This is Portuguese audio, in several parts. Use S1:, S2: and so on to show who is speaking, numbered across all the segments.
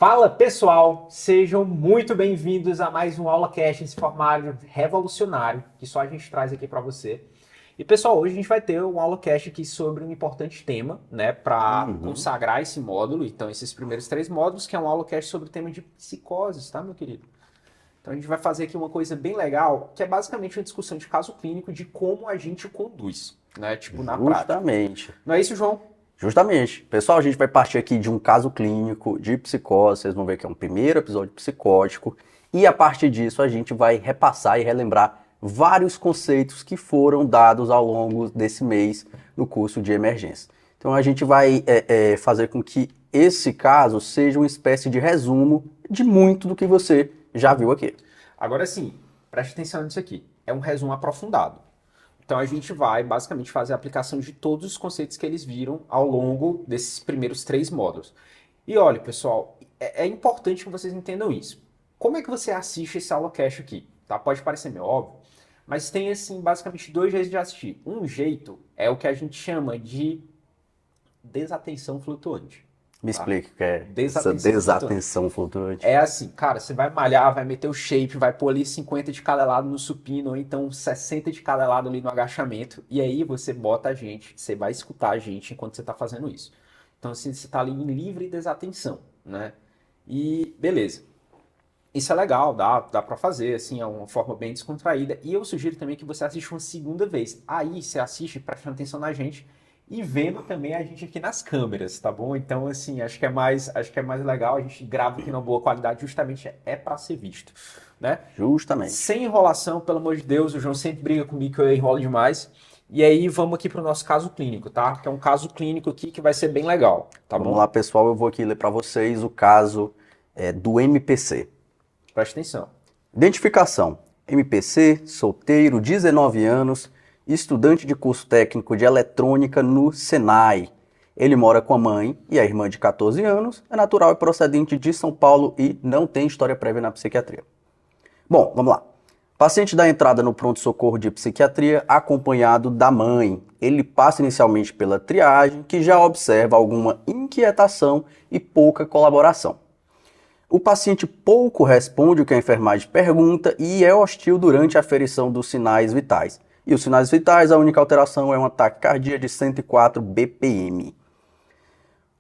S1: Fala pessoal, sejam muito bem-vindos a mais um AulaCast, esse formato revolucionário que só a gente traz aqui para você. E pessoal, hoje a gente vai ter um AulaCast aqui sobre um importante tema, né, para consagrar esse módulo. Então, esses primeiros 3 módulos, que é um AulaCast sobre o tema de psicoses, tá, meu querido? Então, a gente vai fazer aqui uma coisa bem legal, que é basicamente uma discussão de caso clínico de como a gente conduz, né, tipo na prática.
S2: Justamente.
S1: Não é isso, João?
S2: Justamente. Pessoal, a gente vai partir aqui de um caso clínico de psicose. Vocês vão ver que é um primeiro episódio psicótico. E a partir disso, a gente vai repassar e relembrar vários conceitos que foram dados ao longo desse mês no curso de emergência. Então, a gente vai fazer com que esse caso seja uma espécie de resumo de muito do que você já viu aqui.
S1: Agora sim, preste atenção nisso aqui. É um resumo aprofundado. Então a gente vai basicamente fazer a aplicação de todos os conceitos que eles viram ao longo desses primeiros 3 módulos. E olha, pessoal, é importante que vocês entendam isso. Como é que você assiste esse AulaCast aqui? Tá? Pode parecer meio óbvio, mas tem assim basicamente 2 jeitos de assistir. Um jeito é o que a gente chama de desatenção flutuante.
S2: Me explica o que é essa
S1: Desatenção
S2: desatenção flutuante.
S1: É assim, cara, você vai malhar, vai meter o shape, vai pôr ali 50 de cada lado no supino, ou então 60 de cada lado ali no agachamento, e aí você bota a gente, você vai escutar a gente enquanto você tá fazendo isso. Então, assim, você tá ali em livre desatenção, né? E beleza. Isso é legal, dá pra fazer, assim, é uma forma bem descontraída. E eu sugiro também que você assista uma segunda vez. Aí você assiste prestando atenção na gente e vendo também a gente aqui nas câmeras, tá bom? Então, assim, acho que é mais legal. A gente grava aqui numa boa qualidade, justamente é para ser visto, né?
S2: Justamente.
S1: Sem enrolação, pelo amor de Deus, o João sempre briga comigo que eu enrolo demais. E aí, vamos aqui pro nosso caso clínico, tá? Que é um caso clínico aqui que vai ser bem legal, tá bom?
S2: Vamos lá, pessoal, eu vou aqui ler para vocês o caso do MPC.
S1: Presta atenção.
S2: Identificação: MPC, solteiro, 19 anos, estudante de curso técnico de eletrônica no Senai. Ele mora com a mãe e a irmã de 14 anos, é natural e procedente de São Paulo e não tem história prévia na psiquiatria. Bom, vamos lá. Paciente dá entrada no pronto-socorro de psiquiatria acompanhado da mãe. Ele passa inicialmente pela triagem, que já observa alguma inquietação e pouca colaboração. O paciente pouco responde o que a enfermagem pergunta e é hostil durante a aferição dos sinais vitais. E os sinais vitais, a única alteração é uma taquicardia de 104 BPM.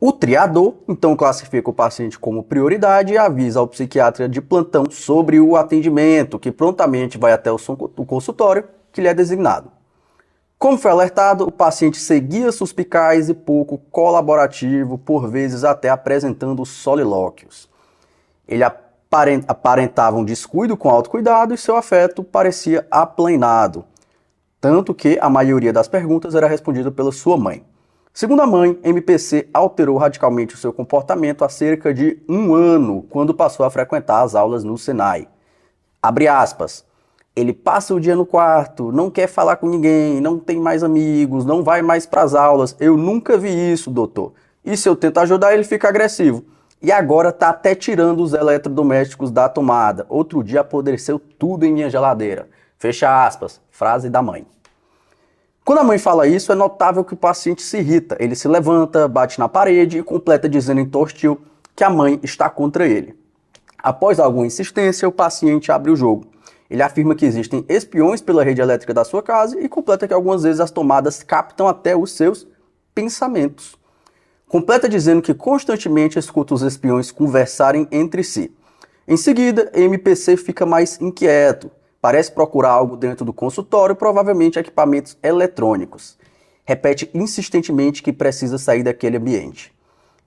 S2: O triador, então, classifica o paciente como prioridade e avisa ao psiquiatra de plantão sobre o atendimento, que prontamente vai até o consultório que lhe é designado. Como foi alertado, o paciente seguia suspicaz e pouco colaborativo, por vezes até apresentando solilóquios. Ele aparentava um descuido com autocuidado e seu afeto parecia aplanado, tanto que a maioria das perguntas era respondida pela sua mãe. Segundo a mãe, MPC alterou radicalmente o seu comportamento há cerca de 1 ano, quando passou a frequentar as aulas no Senai. Abre aspas. Ele passa o dia no quarto, não quer falar com ninguém, não tem mais amigos, não vai mais para as aulas. Eu nunca vi isso, doutor. E se eu tento ajudar, ele fica agressivo. E agora tá até tirando os eletrodomésticos da tomada. Outro dia apodreceu tudo em minha geladeira. Fecha aspas. Frase da mãe. Quando a mãe fala isso, é notável que o paciente se irrita. Ele se levanta, bate na parede e completa dizendo em tom hostil que a mãe está contra ele. Após alguma insistência, o paciente abre o jogo. Ele afirma que existem espiões pela rede elétrica da sua casa e completa que algumas vezes as tomadas captam até os seus pensamentos. Completa dizendo que constantemente escuta os espiões conversarem entre si. Em seguida, MPC fica mais inquieto. Parece procurar algo dentro do consultório, provavelmente equipamentos eletrônicos. Repete insistentemente que precisa sair daquele ambiente.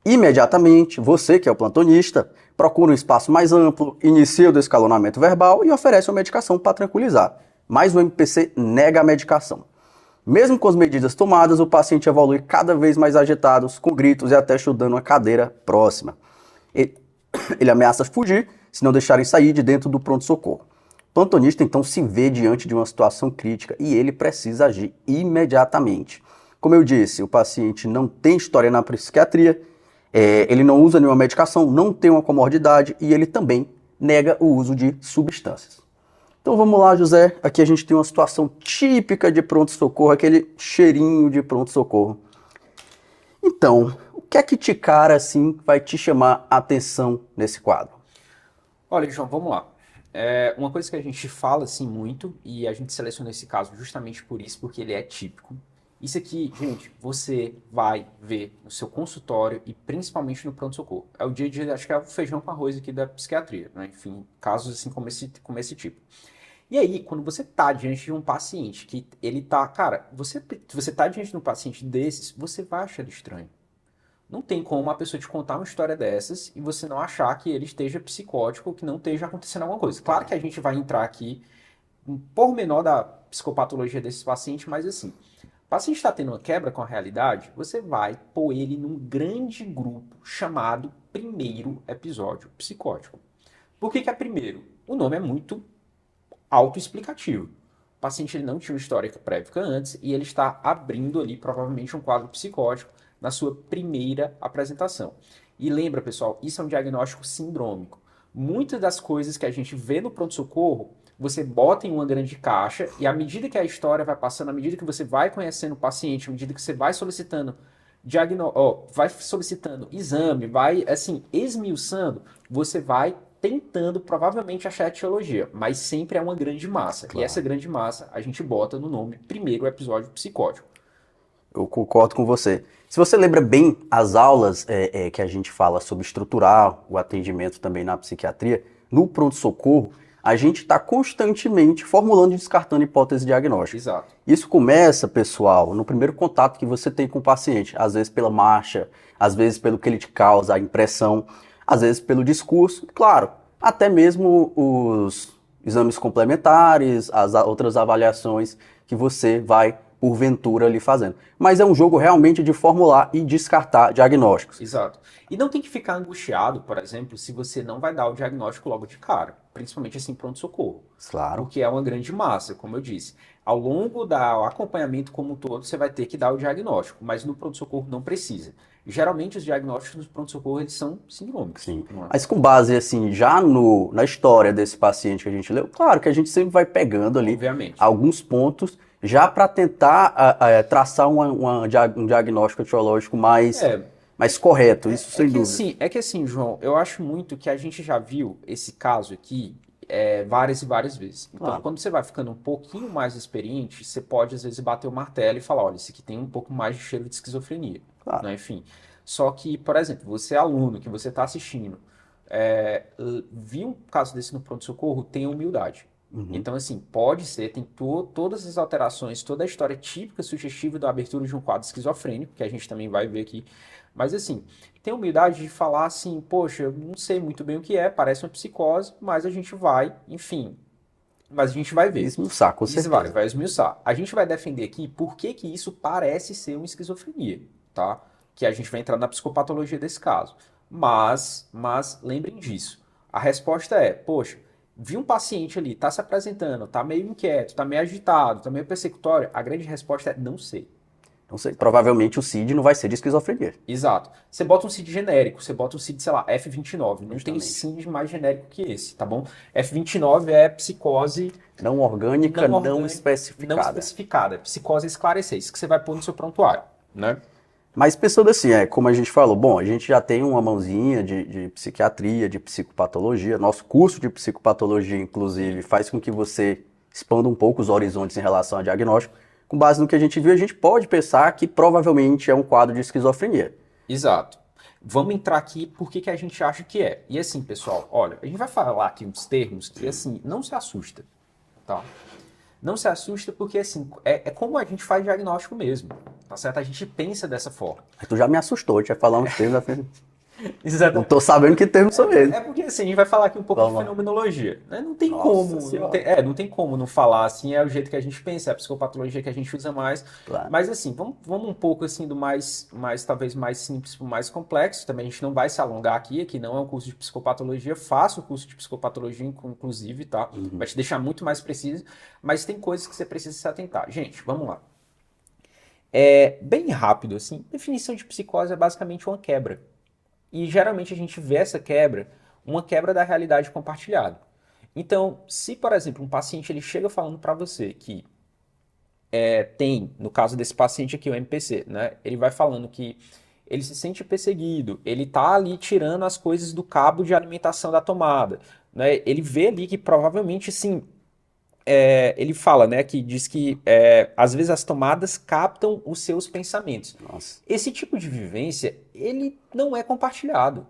S2: Imediatamente, você, que é o plantonista, procura um espaço mais amplo, inicia o descalonamento verbal e oferece uma medicação para tranquilizar. Mas o MPC nega a medicação. Mesmo com as medidas tomadas, o paciente evolui cada vez mais agitado, com gritos e até chutando uma cadeira próxima. Ele ameaça fugir se não deixarem sair de dentro do pronto-socorro. O plantonista então se vê diante de uma situação crítica e ele precisa agir imediatamente. Como eu disse, o paciente não tem história na psiquiatria, ele não usa nenhuma medicação, não tem uma comorbidade e ele também nega o uso de substâncias. Então vamos lá, José. Aqui a gente tem uma situação típica de pronto-socorro, aquele cheirinho de pronto-socorro. Então, o que é que te cara, assim, vai te chamar a atenção nesse quadro?
S1: Olha, João, vamos lá. Uma coisa que a gente fala assim muito, e a gente selecionou esse caso justamente por isso, porque ele é típico. Isso aqui, gente, você vai ver no seu consultório e principalmente no pronto-socorro. É o dia a dia, acho que é o feijão com arroz aqui da psiquiatria, né? Enfim, casos assim como esse tipo. E aí, quando você tá diante de um paciente que ele tá, cara, você tá diante de um paciente desses, você vai achar ele estranho. Não tem como uma pessoa te contar uma história dessas e você não achar que ele esteja psicótico ou que não esteja acontecendo alguma coisa. Claro que a gente vai entrar aqui um pormenor da psicopatologia desse paciente, mas assim, o paciente está tendo uma quebra com a realidade, você vai pôr ele num grande grupo chamado primeiro episódio psicótico. Por que que é primeiro? O nome é muito autoexplicativo. O paciente ele não tinha uma história prévia antes e ele está abrindo ali provavelmente um quadro psicótico na sua primeira apresentação. E lembra, pessoal, isso é um diagnóstico sindrômico. Muitas das coisas que a gente vê no pronto-socorro, você bota em uma grande caixa e à medida que a história vai passando, à medida que você vai conhecendo o paciente, à medida que você vai solicitando vai solicitando exame, vai assim esmiuçando, você vai tentando provavelmente achar a etiologia, mas sempre é uma grande massa. E essa
S2: Claro.
S1: grande massa a gente bota no nome primeiro episódio psicótico.
S2: Eu concordo com você. Se você lembra bem as aulas que a gente fala sobre estruturar o atendimento também na psiquiatria, no pronto-socorro, a gente está constantemente formulando e descartando hipóteses diagnósticas.
S1: Exato.
S2: Isso começa, pessoal, no primeiro contato que você tem com o paciente, às vezes pela marcha, às vezes pelo que ele te causa, a impressão, às vezes pelo discurso, claro, até mesmo os exames complementares, as outras avaliações que você vai porventura ali fazendo. Mas é um jogo realmente de formular e descartar diagnósticos.
S1: Exato. E não tem que ficar angustiado, por exemplo, se você não vai dar o diagnóstico logo de cara, principalmente assim pronto-socorro,
S2: Claro.
S1: porque é uma grande massa, como eu disse. Ao longo do acompanhamento como um todo, você vai ter que dar o diagnóstico, mas no pronto-socorro não precisa. Geralmente os diagnósticos no pronto-socorro eles são sindrômicos,
S2: Sim.
S1: não é?
S2: Mas com base, assim, já na história desse paciente que a gente leu, claro que a gente sempre vai pegando ali
S1: Obviamente.
S2: alguns pontos já para tentar traçar um diagnóstico etiológico
S1: É,
S2: mais correto, isso sem dúvida.
S1: é que assim, João, eu acho muito que a gente já viu esse caso aqui várias e várias vezes. Então,
S2: Claro,
S1: quando você vai ficando um pouquinho mais experiente, você pode às vezes bater o martelo e falar, olha, esse aqui tem um pouco mais de cheiro de esquizofrenia,
S2: claro.
S1: né? Enfim. Só que, por exemplo, você é aluno, que você está assistindo, viu um caso desse no pronto-socorro, tenha humildade.
S2: Uhum.
S1: Então, assim, pode ser, tem todas as alterações, toda a história típica, sugestiva da abertura de um quadro esquizofrênico, que a gente também vai ver aqui. Mas, assim, tem humildade de falar assim, poxa, eu não sei muito bem o que é, parece uma psicose, mas a gente vai, enfim, mas a gente vai ver.
S2: Esmiuçar, com
S1: Isso vai,
S2: certeza.
S1: vai esmiuçar. A gente vai defender aqui por que que isso parece ser uma esquizofrenia, tá? Que a gente vai entrar na psicopatologia desse caso. Mas lembrem disso. A resposta é, poxa, vi um paciente ali, tá se apresentando, tá meio inquieto, tá meio agitado, tá meio persecutório. A grande resposta é não sei.
S2: Então, provavelmente o CID não vai ser de esquizofrenia.
S1: Exato. Você bota um CID genérico, você bota um CID, sei lá, F29. Não tem
S2: Justamente.
S1: CID mais genérico que esse, tá bom? F29 é psicose
S2: Não orgânica,
S1: não
S2: não
S1: orgânica, não
S2: especificada.
S1: especificada. Psicose esclarecer. Isso que você vai pôr no seu prontuário, né?
S2: Mas pensando assim, como a gente falou, bom, a gente já tem uma mãozinha de psiquiatria, de psicopatologia. Nosso curso de psicopatologia, inclusive, faz com que você expanda um pouco os horizontes em relação ao diagnóstico. Com base no que a gente viu, a gente pode pensar que provavelmente é um quadro de esquizofrenia.
S1: Exato. Vamos entrar aqui por que que a gente acha que é. E assim, pessoal, olha, a gente vai falar aqui uns termos que, assim, não se assusta, tá? Não se assusta porque, assim, é como a gente faz diagnóstico mesmo, tá certo? A gente pensa dessa forma.
S2: Aí tu já me assustou, tinha falar uns termos, não
S1: Exatamente.
S2: tô sabendo que termos são esses.
S1: Porque assim, a gente vai falar aqui um pouco de
S2: Vamos lá.
S1: fenomenologia, né? Não tem
S2: Nossa
S1: como,
S2: senhora.
S1: não tem como não falar assim, é o jeito que a gente pensa, é a psicopatologia que a gente usa mais.
S2: Claro.
S1: Mas assim, vamos um pouco assim do talvez mais simples para o mais complexo. Também a gente não vai se alongar aqui não é um curso de psicopatologia, faça o curso de psicopatologia, inclusive, tá? Vai te deixar muito mais preciso, mas tem coisas que você precisa se atentar. Gente, vamos lá. Bem rápido, assim, definição de psicose é basicamente uma quebra. E geralmente a gente vê essa quebra, uma quebra da realidade compartilhada. Então, se, por exemplo, um paciente ele chega falando para você que tem, no caso desse paciente aqui, o MPC, né? Ele vai falando que ele se sente perseguido, ele tá ali tirando as coisas do cabo de alimentação da tomada, né? Ele vê ali que provavelmente, sim, ele fala, né, que diz que às vezes as tomadas captam os seus pensamentos.
S2: Nossa.
S1: Esse tipo de vivência, ele não é compartilhado.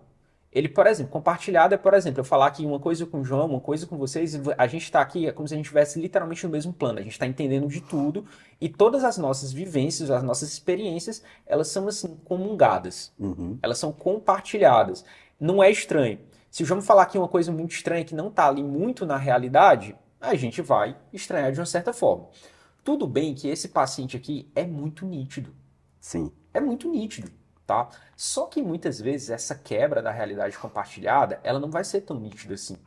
S1: Ele, por exemplo, compartilhado é, por exemplo, eu falar aqui uma coisa com o João, uma coisa com vocês, e a gente está aqui, é como se a gente estivesse literalmente no mesmo plano, a gente está entendendo de tudo, e todas as nossas vivências, as nossas experiências, elas são assim, comungadas,
S2: Uhum.
S1: elas são compartilhadas. Não é estranho. Se o João falar aqui uma coisa muito estranha que não está ali muito na realidade, a gente vai estranhar de uma certa forma. Tudo bem que esse paciente aqui é muito nítido.
S2: Sim.
S1: É muito nítido, tá? Só que muitas vezes essa quebra da realidade compartilhada, ela não vai ser tão nítida assim.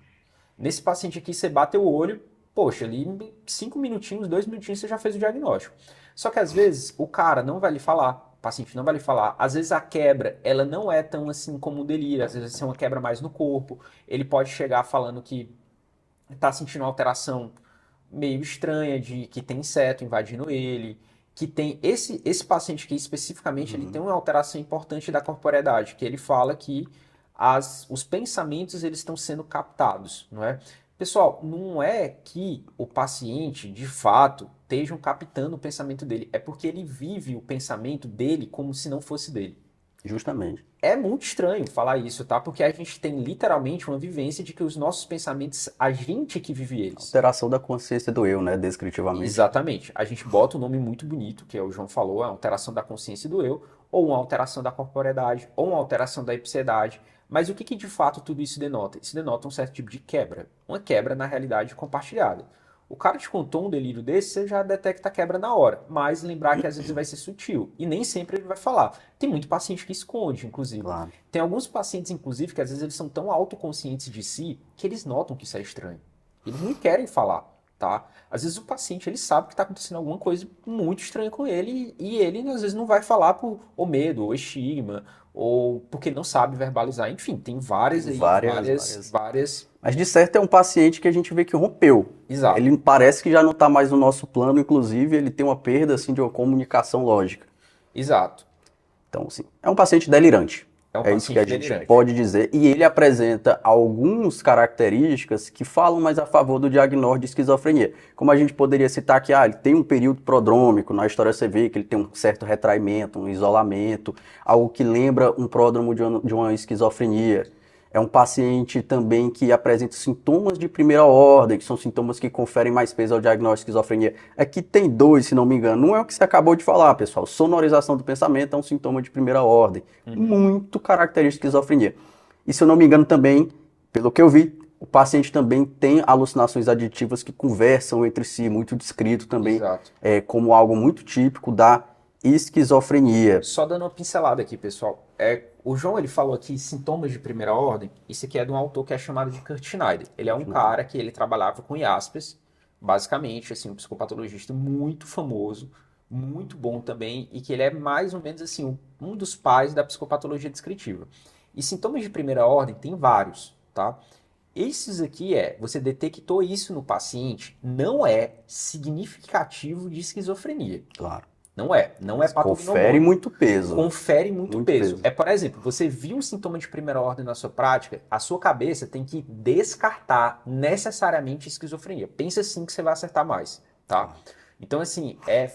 S1: Nesse paciente aqui, você bateu o olho, poxa, ali 5 minutinhos, 2 minutinhos, você já fez o diagnóstico. Só que às vezes o cara não vai lhe falar, o paciente não vai lhe falar. Às vezes a quebra, ela não é tão assim como um delírio, às vezes vai ser uma quebra mais no corpo. Ele pode chegar falando que está sentindo uma alteração meio estranha de que tem inseto invadindo ele, que tem esse paciente aqui especificamente, ele tem uma alteração importante da corporeidade, que ele fala que os pensamentos eles estão sendo captados, não é? Pessoal, não é que o paciente, de fato, estejam captando o pensamento dele, é porque ele vive o pensamento dele como se não fosse dele.
S2: Justamente.
S1: É muito estranho falar isso, tá? Porque a gente tem literalmente uma vivência de que os nossos pensamentos, a gente que vive eles.
S2: Alteração da consciência do eu, né? Descritivamente.
S1: Exatamente. A gente bota um nome muito bonito, que é o João falou, a alteração da consciência do eu, ou uma alteração da corporeidade, ou uma alteração da ipsiedade. Mas o que de fato tudo isso denota? Isso denota um certo tipo de quebra. Uma quebra na realidade compartilhada. O cara te contou um delírio desse, você já detecta a quebra na hora. Mas lembrar que às vezes vai ser sutil. E nem sempre ele vai falar. Tem muito paciente que esconde, inclusive.
S2: Claro.
S1: Tem alguns pacientes, inclusive, que às vezes eles são tão autoconscientes de si que eles notam que isso é estranho. Eles não querem falar, tá? Às vezes o paciente, ele sabe que está acontecendo alguma coisa muito estranha com ele e ele, às vezes, não vai falar por ou medo, ou estigma, ou porque não sabe verbalizar. Enfim, tem várias aí, várias.
S2: Mas de certo é um paciente que a gente vê que rompeu.
S1: Exato.
S2: Ele parece que já não está mais no nosso plano, inclusive ele tem uma perda assim de uma comunicação lógica.
S1: Exato.
S2: Então, assim, é um paciente delirante.
S1: É um
S2: É isso que a gente
S1: delirante.
S2: pode dizer. E ele apresenta algumas características que falam mais a favor do diagnóstico de esquizofrenia. Como a gente poderia citar que ele tem um período prodrômico, na história você vê que ele tem um certo retraimento, um isolamento, algo que lembra um pródromo de uma esquizofrenia. É um paciente também que apresenta sintomas de primeira ordem, que são sintomas que conferem mais peso ao diagnóstico de esquizofrenia. Aqui tem dois, se não me engano. Um é o que você acabou de falar, pessoal. Sonorização do pensamento é um sintoma de primeira ordem. Muito característico de esquizofrenia. E se eu não me engano também, pelo que eu vi, o paciente também tem alucinações aditivas que conversam entre si, muito descrito também.
S1: Exato.
S2: Como algo muito típico da esquizofrenia.
S1: Só dando uma pincelada aqui, pessoal. O João ele falou aqui sintomas de primeira ordem. Isso aqui é de um autor que é chamado de Kurt Schneider. Ele é um cara que ele trabalhava com Jaspers, basicamente, assim, um psicopatologista muito famoso, muito bom também, e que ele é mais ou menos assim um dos pais da psicopatologia descritiva. E sintomas de primeira ordem tem vários, tá? Esses aqui você detectou isso no paciente, não é significativo de esquizofrenia.
S2: Claro.
S1: Não é
S2: Confere muito peso.
S1: Confere muito peso. Por exemplo, você viu um sintoma de primeira ordem na sua prática, a sua cabeça tem que descartar necessariamente esquizofrenia. Pensa assim que você vai acertar mais, tá? Então, assim, é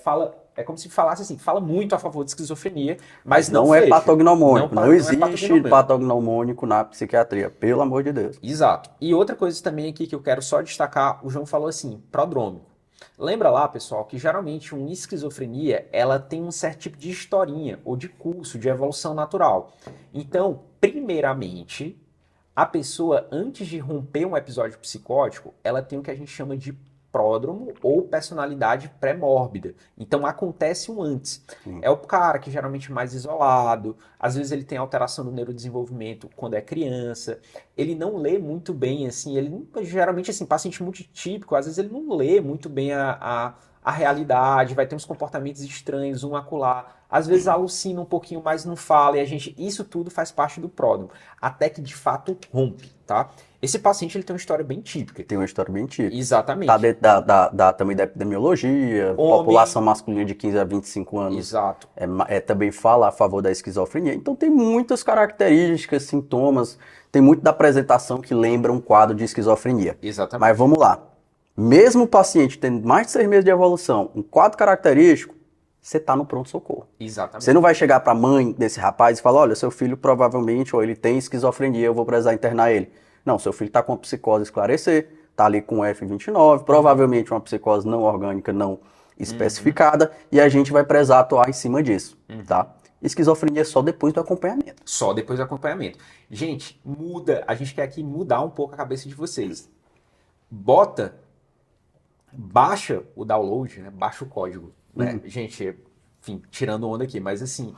S1: como se falasse assim, fala muito a favor de esquizofrenia, mas não
S2: é patognomônico. Não existe
S1: é
S2: patognomônico na psiquiatria, pelo amor de Deus.
S1: Exato. E outra coisa também aqui que eu quero só destacar, o João falou assim, prodrômico. Lembra lá, pessoal, que geralmente uma esquizofrenia, ela tem um certo tipo de historinha, ou de curso, de evolução natural. Então, primeiramente, a pessoa, antes de romper um episódio psicótico, ela tem o que a gente chama de pródromo ou personalidade pré-mórbida. Então acontece um antes. É o cara que geralmente é mais isolado, às vezes ele tem alteração no neurodesenvolvimento quando é criança, ele não lê muito bem, assim, ele geralmente, assim, paciente muito típico, às vezes ele não lê muito bem a realidade, vai ter uns comportamentos estranhos, um acolá, às vezes alucina um pouquinho, mas não fala, e a gente, isso tudo faz parte do pródromo, até que de fato rompe, tá? Esse paciente ele tem uma história bem típica.
S2: Tem uma história bem típica. Tá
S1: Exatamente.
S2: dentro também da epidemiologia,
S1: Homem,
S2: população masculina de 15 a 25 anos
S1: exato.
S2: também fala a favor da esquizofrenia. Então tem muitas características, sintomas, tem muito da apresentação que lembra um quadro de esquizofrenia.
S1: Exatamente.
S2: Mas vamos lá. Mesmo o paciente tendo mais de 6 meses de evolução, um quadro característico, você está no pronto-socorro.
S1: Exatamente.
S2: Você não vai chegar para a mãe desse rapaz e falar, olha, seu filho provavelmente, ou ele tem esquizofrenia, eu vou precisar internar ele. Não, seu filho está com uma psicose esclarecer, está ali com F29, provavelmente uma psicose não orgânica, não especificada, e a gente vai precisar atuar em cima disso, tá? Esquizofrenia é só depois do acompanhamento.
S1: Só depois do acompanhamento. Gente, a gente quer aqui mudar um pouco a cabeça de vocês. Baixa o download, né? Baixa o código, né? Gente, enfim, tirando onda aqui, mas assim,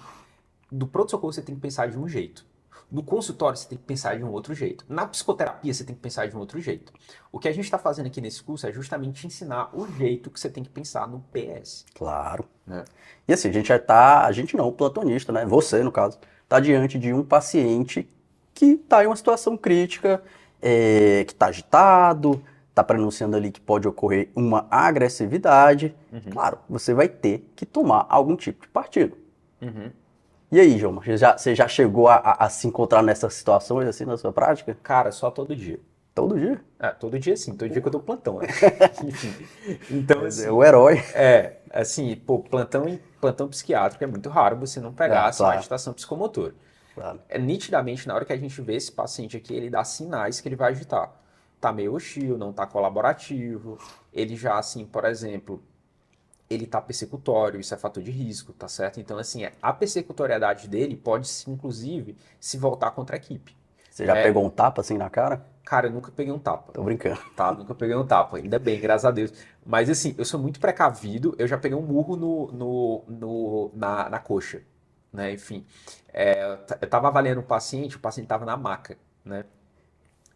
S1: do pronto-socorro você tem que pensar de um jeito. No consultório você tem que pensar de um outro jeito. Na psicoterapia você tem que pensar de um outro jeito. O que a gente está fazendo aqui nesse curso é justamente ensinar o jeito que você tem que pensar no PS.
S2: Claro.
S1: Né?
S2: E assim, a gente não, o plantonista, né? Você, no caso, está diante de um paciente que está em uma situação crítica, que está agitado, está prenunciando ali que pode ocorrer uma agressividade. Claro, você vai ter que tomar algum tipo de partido. E aí, João, você já chegou a se encontrar nessas situações assim na sua prática?
S1: Cara, só todo dia.
S2: Todo dia?
S1: Todo dia sim, todo dia que eu dou plantão, né? Enfim. Então, assim,
S2: É o herói.
S1: assim, pô, plantão psiquiátrico é muito raro você não pegar assim, uma
S2: claro.
S1: agitação psicomotora.
S2: Claro.
S1: Nitidamente, na hora que a gente vê esse paciente aqui, ele dá sinais que ele vai agitar. Tá meio hostil, não tá colaborativo, ele já, assim, por exemplo, ele tá persecutório, isso é fator de risco, tá certo? Então, assim, a persecutoriedade dele pode, inclusive, se voltar contra a equipe.
S2: Você já pegou um tapa assim na cara?
S1: Cara, eu nunca peguei um tapa.
S2: Tô brincando.
S1: Tá, nunca peguei um tapa, ainda bem, graças a Deus. Mas assim, eu sou muito precavido, eu já peguei um murro na coxa, né? Enfim, eu tava avaliando o paciente tava na maca, né?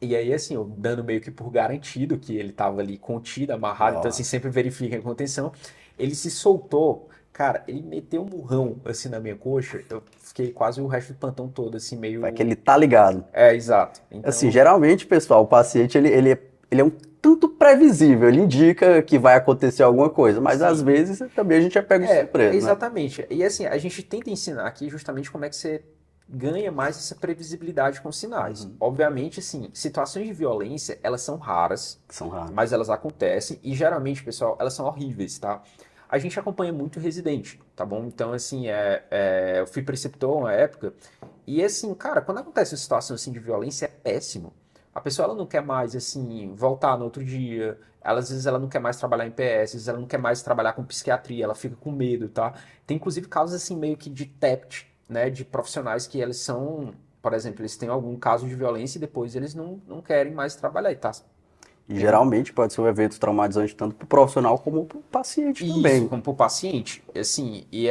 S1: E aí, assim, eu dando meio que por garantido que ele tava ali contido, amarrado, então assim, sempre verifica a contenção. Ele se soltou, cara, ele meteu um murrão assim na minha coxa, eu fiquei quase o resto do plantão todo, assim, meio.
S2: É que ele tá ligado.
S1: Exato. Então,
S2: Assim, geralmente, pessoal, o paciente, ele é um tanto previsível, ele indica que vai acontecer alguma coisa, mas às vezes também a gente é pego de surpresa, né?
S1: Exatamente. E assim, a gente tenta ensinar aqui justamente como é que você ganha mais essa previsibilidade com sinais. Obviamente, assim, situações de violência, elas são raras,
S2: São raros.
S1: mas elas acontecem e geralmente, pessoal, elas são horríveis, tá? A gente acompanha muito residente, tá bom? Então, assim, eu fui preceptor uma época e, assim, cara, quando acontece uma situação assim de violência, é péssimo. A pessoa, ela não quer mais, assim, voltar no outro dia, às vezes ela não quer mais trabalhar em PS, às vezes ela não quer mais trabalhar com psiquiatria, ela fica com medo, tá? Tem, inclusive, casos, assim, meio que de TEPT, né, de profissionais que eles são, por exemplo, eles têm algum caso de violência e depois eles não querem mais trabalhar, tá?
S2: E geralmente pode ser um evento traumatizante tanto para o profissional como para o paciente também.
S1: Isso, como para o paciente, assim, e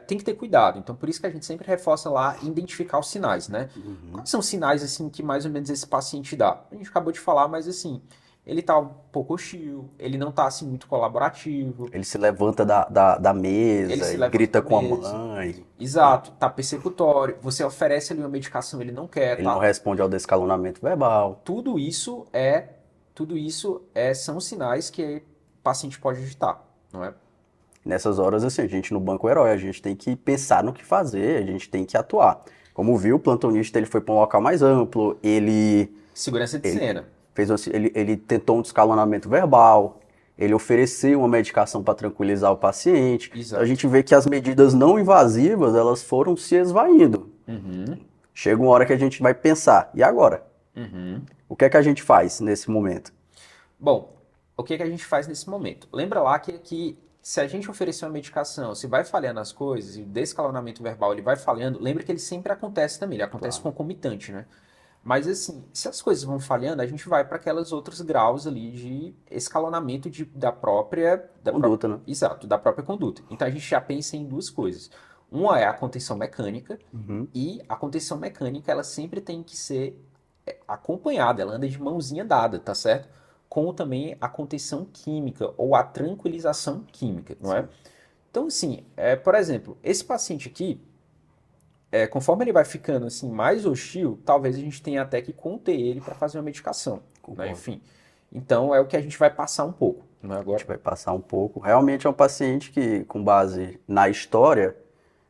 S1: tem que ter cuidado. Então, por isso que a gente sempre reforça lá identificar os sinais, né? Quais são os sinais, assim, que mais ou menos esse paciente dá? A gente acabou de falar, mas, assim, ele tá um pouco hostil, ele não tá, assim, muito colaborativo.
S2: Ele se levanta da mesa
S1: Ele se
S2: e
S1: levanta
S2: grita
S1: da
S2: com
S1: mesa.
S2: a mãe.
S1: Exato, tá persecutório, você oferece ali uma medicação, ele não quer,
S2: Ele
S1: tá?
S2: não responde ao descalonamento verbal.
S1: Tudo isso são sinais que o paciente pode agitar, não é?
S2: Nessas horas, assim, a gente no banco herói, a gente tem que pensar no que fazer, a gente tem que atuar. Como viu, o plantonista ele foi para um local mais amplo,
S1: Segurança de cena.
S2: ele tentou um descalonamento verbal, ele ofereceu uma medicação para tranquilizar o paciente.
S1: Exato.
S2: Então a gente vê que as medidas não invasivas, elas foram se esvaindo. Chega uma hora que a gente vai pensar, e agora? O que é que a gente faz nesse momento?
S1: Bom, o que é que a gente faz nesse momento? Lembra lá que se a gente oferecer uma medicação, se vai falhando as coisas, e o descalonamento verbal ele vai falhando, lembra que ele sempre acontece também, ele acontece concomitante, né? Mas assim, se as coisas vão falhando, a gente vai para aqueles outros graus ali de escalonamento da própria...
S2: Conduta, né?
S1: Exato, da própria conduta. Então a gente já pensa em duas coisas. Uma é a contenção mecânica, e a contenção mecânica ela sempre tem que ser acompanhada, ela anda de mãozinha dada, tá certo? Com também a contenção química ou a tranquilização química, não é? Então, assim, por exemplo, esse paciente aqui, conforme ele vai ficando assim mais hostil, talvez a gente tenha até que conter ele para fazer uma medicação, né? Enfim, então é o que a gente vai passar um pouco, né?
S2: A
S1: Agora,
S2: gente vai passar um pouco. Realmente é um paciente que, com base na história,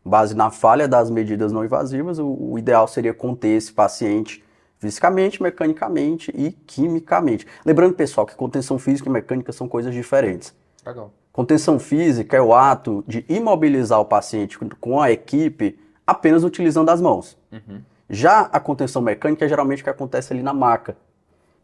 S2: base na falha das medidas não invasivas, o ideal seria conter esse paciente fisicamente, mecanicamente e quimicamente. Lembrando, pessoal, que contenção física e mecânica são coisas diferentes.
S1: legal.
S2: Contenção física é o ato de imobilizar o paciente com a equipe apenas utilizando as mãos. Já a contenção mecânica é geralmente o que acontece ali na maca.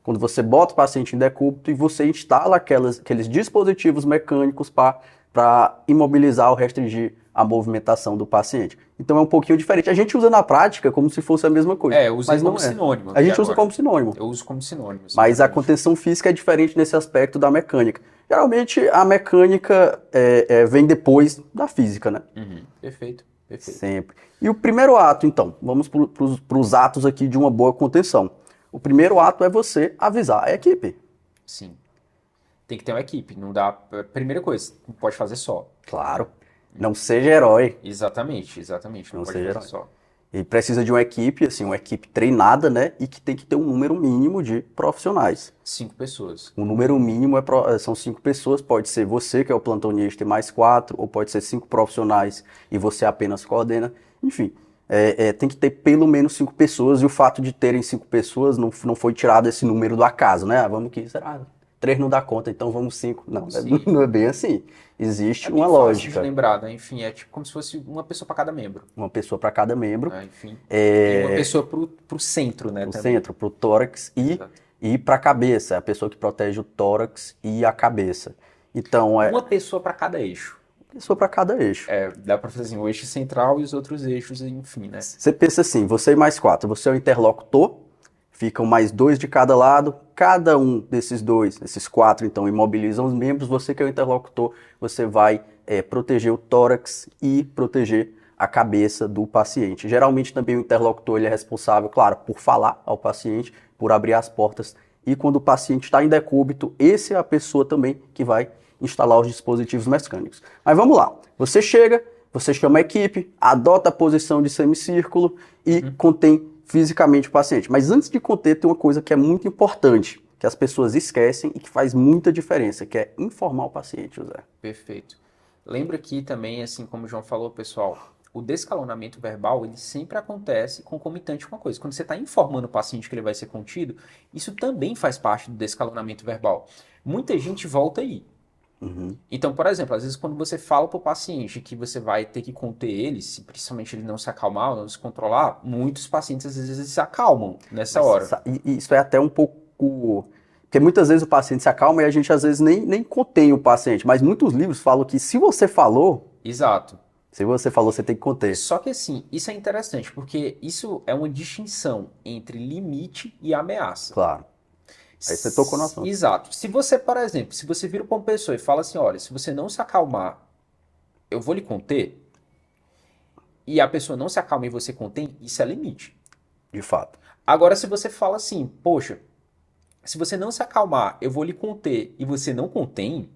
S2: Quando você bota o paciente em decúbito e você instala aqueles dispositivos mecânicos para imobilizar ou restringir a movimentação do paciente. Então é um pouquinho diferente. A gente usa na prática como se fosse a mesma coisa.
S1: Eu usei
S2: mas não
S1: como
S2: é.
S1: sinônimo.
S2: A gente usa como sinônimo.
S1: Eu uso como sinônimo.
S2: Mas a
S1: exatamente.
S2: contenção física é diferente nesse aspecto da mecânica. Geralmente a mecânica vem depois da física, né?
S1: Perfeito, perfeito.
S2: Sempre. E o primeiro ato, então, vamos para os atos aqui de uma boa contenção. O primeiro ato é você avisar a equipe.
S1: Sim. Tem que ter uma equipe, não dá. Primeira coisa, não pode fazer só.
S2: Claro. Não seja herói.
S1: Exatamente, não
S2: Não
S1: pode
S2: seja
S1: fazer só.
S2: E precisa de uma equipe, assim, uma equipe treinada, né? E que tem que ter um número mínimo de profissionais.
S1: 5 pessoas.
S2: O número mínimo são 5 pessoas. Pode ser você, que é o plantonista, e mais 4, ou pode ser 5 profissionais e você apenas coordena. Enfim, tem que ter pelo menos 5 pessoas. E o fato de terem 5 pessoas não foi tirado esse número do acaso, né? Vamos que, será? 3 não dá conta, então vamos 5. Não, não é bem assim. Existe uma lógica.
S1: Fácil de lembrar, né? Enfim, é tipo como se fosse uma pessoa para cada membro.
S2: Uma pessoa para cada membro.
S1: Né? Enfim, e uma pessoa pro centro, né?
S2: Pro
S1: também.
S2: centro, pro tórax e para a cabeça. É a pessoa que protege o tórax e a cabeça. Então,
S1: Uma pessoa para cada eixo.
S2: Pessoa para cada eixo.
S1: Dá para fazer assim, o eixo central e os outros eixos, enfim, né?
S2: Você pensa assim, você e mais 4, você é o interlocutor, ficam mais 2 de cada lado, cada um desses 4, então, imobilizam os membros, você que é o interlocutor, você vai proteger o tórax e proteger a cabeça do paciente. Geralmente também o interlocutor ele é responsável, claro, por falar ao paciente, por abrir as portas, e quando o paciente está em decúbito, esse é a pessoa também que vai instalar os dispositivos mecânicos. Mas vamos lá, você chega, você chama a equipe, adota a posição de semicírculo e contém fisicamente o paciente. Mas antes de conter, tem uma coisa que é muito importante, que as pessoas esquecem e que faz muita diferença, que é informar o paciente, José.
S1: Perfeito. Lembra que também, assim como o João falou, pessoal, o descalonamento verbal, ele sempre acontece concomitante com a coisa. Quando você está informando o paciente que ele vai ser contido, isso também faz parte do descalonamento verbal. Muita gente volta aí. Então, por exemplo, às vezes quando você fala para o paciente que você vai ter que conter ele, se principalmente ele não se acalmar ou não se controlar, muitos pacientes às vezes se acalmam nessa hora.
S2: E isso é até um pouco... Porque muitas vezes o paciente se acalma e a gente às vezes nem contém o paciente, mas muitos livros falam que se você falou...
S1: Exato.
S2: Se você falou, você tem que conter.
S1: Só que assim, isso é interessante, porque isso é uma distinção entre limite e ameaça.
S2: Claro. Aí você tocou no assunto.
S1: Exato. Se você, por exemplo, se você vira para uma pessoa e fala assim, olha, se você não se acalmar, eu vou lhe conter, e a pessoa não se acalma e você contém, isso é limite.
S2: De fato.
S1: Agora, se você fala assim, poxa, se você não se acalmar, eu vou lhe conter, e você não contém,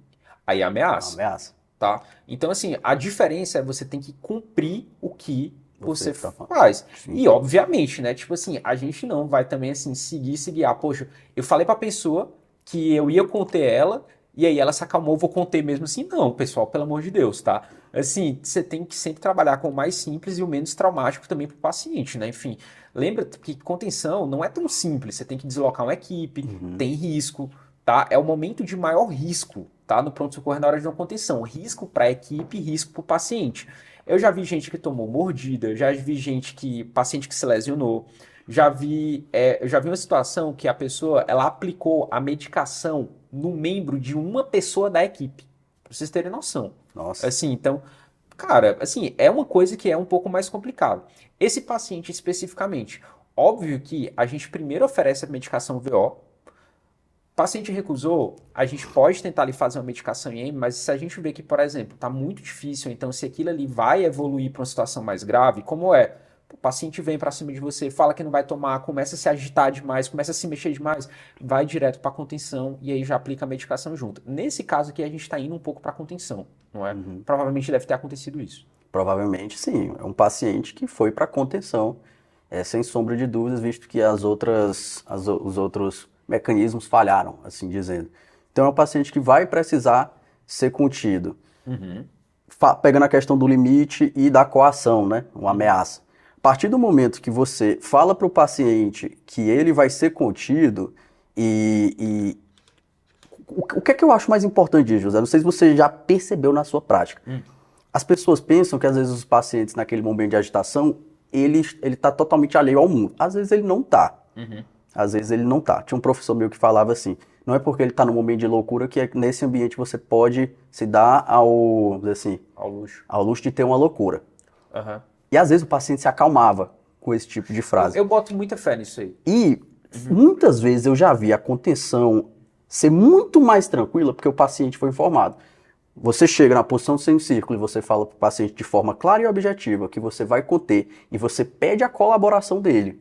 S1: aí é ameaça.
S2: Ameaça.
S1: Tá? Então, assim, a diferença é você tem que cumprir o que você
S2: tá
S1: faz.
S2: Sim.
S1: E, obviamente, né? Tipo assim, a gente não vai também, assim, se guiar. Poxa, eu falei pra pessoa que eu ia conter ela, e aí ela se acalmou, eu vou conter mesmo assim. Não, pessoal, pelo amor de Deus, tá? Assim, você tem que sempre trabalhar com o mais simples e o menos traumático também pro paciente, né? Enfim, lembra que contenção não é tão simples. Você tem que deslocar uma equipe, tem risco, tá? É o momento de maior risco, tá? No pronto-socorro na hora de uma contenção. Risco para a equipe, risco para o paciente. Eu já vi gente que tomou mordida, já vi paciente que se lesionou, eu já vi uma situação que a pessoa, ela aplicou a medicação no membro de uma pessoa da equipe, para vocês terem noção.
S2: Nossa.
S1: Assim, então, cara, assim, é uma coisa que é um pouco mais complicada. Esse paciente especificamente, óbvio que a gente primeiro oferece a medicação VO. Paciente recusou, a gente pode tentar ali fazer uma medicação em EM, mas se a gente vê que, por exemplo, está muito difícil, então se aquilo ali vai evoluir para uma situação mais grave, como é? O paciente vem para cima de você, fala que não vai tomar, começa a se agitar demais, começa a se mexer demais, vai direto para contenção e aí já aplica a medicação junto. Nesse caso aqui, a gente está indo um pouco para contenção, não é? Provavelmente deve ter acontecido isso.
S2: Provavelmente sim, é um paciente que foi para contenção, sem sombra de dúvidas, visto que os outros mecanismos falharam, assim dizendo. Então é um paciente que vai precisar ser contido. Pegando a questão do limite e da coação, né? Uma ameaça. A partir do momento que você fala para o paciente que ele vai ser contido e o que é que eu acho mais importante disso, José? Não sei se você já percebeu na sua prática. As pessoas pensam que às vezes os pacientes naquele momento de agitação, ele está totalmente alheio ao mundo. Às vezes ele não está. Às vezes ele não está. Tinha um professor meu que falava assim, não é porque ele está no momento de loucura que nesse ambiente você pode se dar vamos dizer assim, ao luxo de ter uma loucura. E às vezes o paciente se acalmava com esse tipo de frase.
S1: Eu boto muita fé nisso aí.
S2: E muitas vezes eu já vi a contenção ser muito mais tranquila porque o paciente foi informado. Você chega na posição do semicírculo e você fala para o paciente de forma clara e objetiva que você vai conter e você pede a colaboração dele,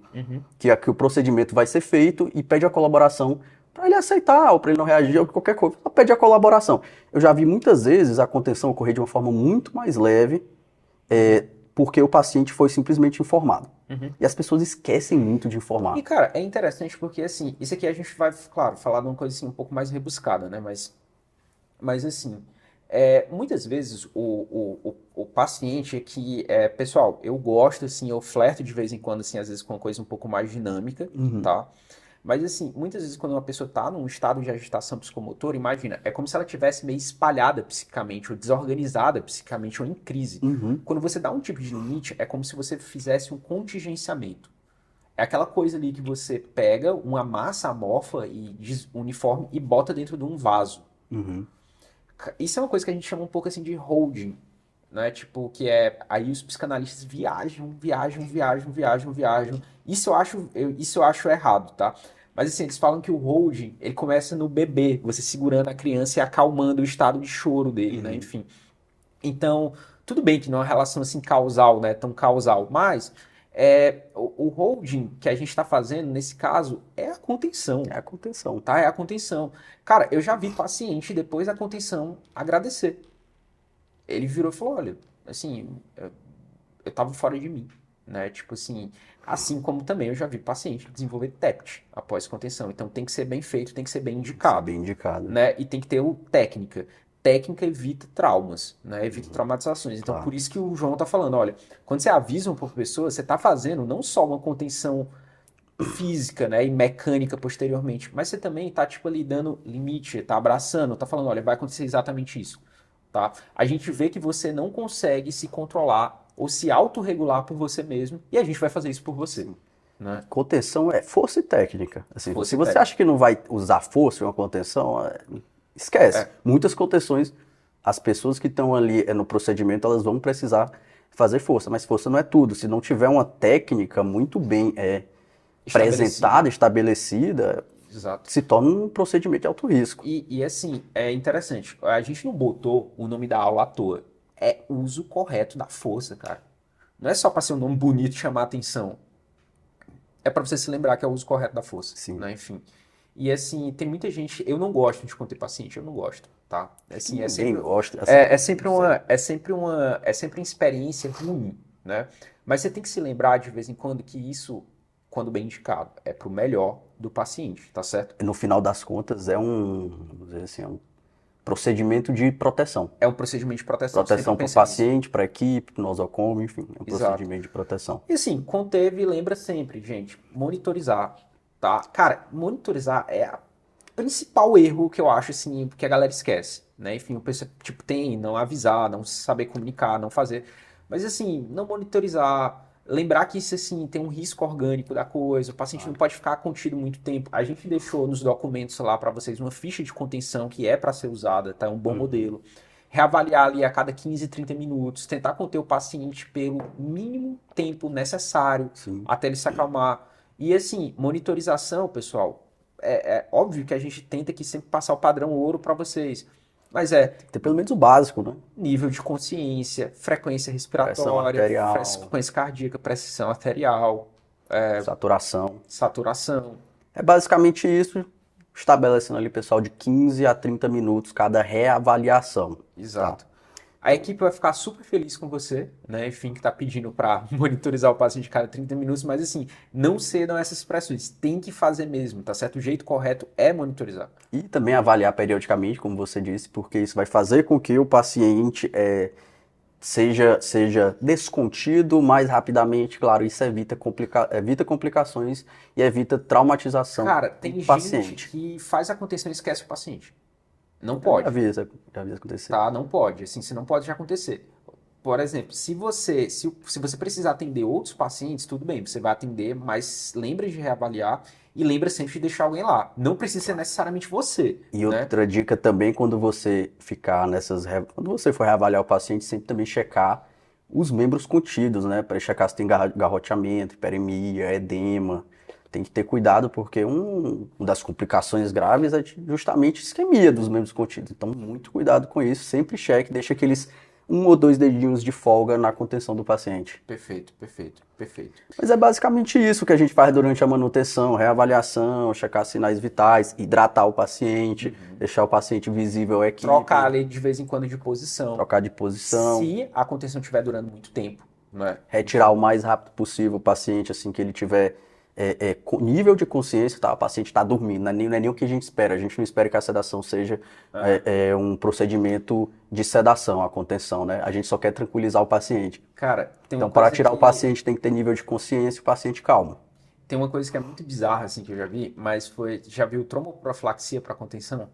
S2: que o procedimento vai ser feito e pede a colaboração para ele aceitar ou para ele não reagir ou qualquer coisa. Pede a colaboração. Eu já vi muitas vezes a contenção ocorrer de uma forma muito mais leve porque o paciente foi simplesmente informado. E as pessoas esquecem muito de informar.
S1: E, cara, é interessante porque, assim, isso aqui a gente vai, claro, falar de uma coisa assim um pouco mais rebuscada, né? Mas assim, muitas vezes o paciente aqui, pessoal, eu gosto, assim, eu flerto de vez em quando, assim, às vezes com uma coisa um pouco mais dinâmica, tá? Mas, assim, muitas vezes quando uma pessoa tá num estado de agitação psicomotora, imagina, é como se ela tivesse meio espalhada psicamente, ou desorganizada psicamente, ou em crise. Quando você dá um tipo de limite, é como se você fizesse um contingenciamento. É aquela coisa ali que você pega uma massa amorfa e uniforme e bota dentro de um vaso. Isso é uma coisa que a gente chama um pouco assim de holding, né? Tipo, que aí os psicanalistas viajam. Isso eu acho errado, tá? Mas assim, eles falam que o holding, ele começa no bebê, você segurando a criança e acalmando o estado de choro dele, né? Enfim. Então, tudo bem que não é uma relação assim causal, né? Tão causal, mas o holding que a gente está fazendo nesse caso é a contenção.
S2: É a contenção.
S1: Tá? É a contenção. Cara, eu já vi paciente depois da contenção agradecer. Ele virou e falou, olha, assim, eu tava fora de mim, né? Tipo assim como também eu já vi paciente desenvolver TEPT após contenção. Então tem que ser bem feito, tem que ser bem indicado.
S2: Bem indicado.
S1: Né? E tem que ter técnica. Técnica evita traumas, né? Evita traumatizações. Então, por isso que o João tá falando, olha, quando você avisa uma pessoa, você tá fazendo não só uma contenção física, né, e mecânica posteriormente, mas você também tá, tipo, ali dando limite, tá abraçando, tá falando, olha, vai acontecer exatamente isso, tá? A gente vê que você não consegue se controlar ou se autorregular por você mesmo, e a gente vai fazer isso por você, né?
S2: Contenção é força e técnica. Assim,
S1: Força
S2: se
S1: e
S2: você
S1: técnica.
S2: acha que não vai usar força em uma contenção, esquece. Muitas contenções, as pessoas que estão ali no procedimento, elas vão precisar fazer força, mas força não é tudo. Se não tiver uma técnica muito bem apresentada, estabelecida,
S1: Exato.
S2: se torna um procedimento de alto risco.
S1: E assim, é interessante, a gente não botou o nome da aula à toa. É uso correto da força, cara. Não é só para ser um nome bonito e chamar atenção. É para você se lembrar que é o uso correto da força.
S2: Sim.
S1: Né? Enfim. E assim, tem muita gente. Eu não gosto de conter paciente, eu não gosto, tá? Assim,
S2: Ninguém gosta.
S1: é sempre uma experiência ruim, né? Mas você tem que se lembrar de vez em quando que isso, quando bem indicado, é pro melhor do paciente, tá certo?
S2: No final das contas, vamos dizer assim, um procedimento de proteção.
S1: É um procedimento de proteção.
S2: Proteção para o paciente, para a equipe, para o nosocomio, enfim, é um
S1: Exato.
S2: procedimento de proteção.
S1: E assim, conteve, lembra sempre, gente, monitorizar, tá? Cara, monitorizar é o principal erro que eu acho, assim, que a galera esquece, né? Enfim, o pessoal, tipo, tem não avisar, não saber comunicar, não fazer. Mas assim, não monitorizar, lembrar que isso, assim, tem um risco orgânico da coisa, o paciente não pode ficar contido muito tempo. A gente deixou nos documentos lá para vocês uma ficha de contenção que é para ser usada, tá? É um bom modelo. Reavaliar ali a cada 15, 30 minutos, tentar conter o paciente pelo mínimo tempo necessário até ele se acalmar. E assim, monitorização, pessoal, é óbvio que a gente tenta aqui sempre passar o padrão ouro para vocês. Mas é
S2: Tem que ter pelo menos o básico, né?
S1: nível de consciência, frequência
S2: Pressão
S1: respiratória,
S2: arterial,
S1: frequência cardíaca, pressão arterial,
S2: saturação.
S1: saturação.
S2: É basicamente isso, estabelecendo ali, pessoal, de 15 a 30 minutos cada reavaliação, tá?
S1: Exato. A equipe vai ficar super feliz com você, né? Enfim, que tá pedindo para monitorizar o paciente cada 30 minutos, mas assim, não cedam essas pressões. Tem que fazer mesmo, tá certo? O jeito correto é monitorizar.
S2: E também avaliar periodicamente, como você disse, porque isso vai fazer com que o paciente seja descontido mais rapidamente. Claro, isso evita complicações e evita traumatização
S1: Cara,
S2: do
S1: tem gente
S2: paciente.
S1: que faz a contenção e esquece o paciente. Não
S2: Eu já
S1: pode,
S2: vi isso, já vi isso acontecer.
S1: tá? Não pode. Assim, se não pode já acontecer. Por exemplo, se você precisar atender outros pacientes, tudo bem, você vai atender, mas lembre de reavaliar e lembre sempre de deixar alguém lá. Não precisa ser necessariamente você,
S2: E
S1: né?
S2: outra dica também, quando você quando você for reavaliar o paciente, sempre também checar os membros contidos, né? Para checar se tem garroteamento, hiperemia, edema. Tem que ter cuidado porque uma das complicações graves é justamente isquemia dos membros contidos. Então, muito cuidado com isso. Sempre cheque, deixa aqueles um ou dois dedinhos de folga na contenção do paciente.
S1: Perfeito, perfeito, perfeito.
S2: Mas é basicamente isso que a gente faz durante a manutenção, reavaliação, checar sinais vitais, hidratar o paciente, deixar o paciente visível à equipe,
S1: Trocar ali de vez em quando de posição.
S2: trocar de posição,
S1: Se a contenção estiver durando muito tempo, né?
S2: retirar o mais rápido possível o paciente assim que ele tiver com nível de consciência, tá? O paciente está dormindo, não é nem o que a gente espera. A gente não espera que a sedação seja um procedimento de sedação, a contenção, né? A gente só quer tranquilizar o paciente.
S1: Cara, tem uma
S2: Então, para
S1: coisa
S2: tirar o
S1: que
S2: paciente tem que ter nível de consciência e o paciente calmo.
S1: tem uma coisa que é muito bizarra assim que eu já vi, mas foi, já viu tromboprofilaxia para contenção?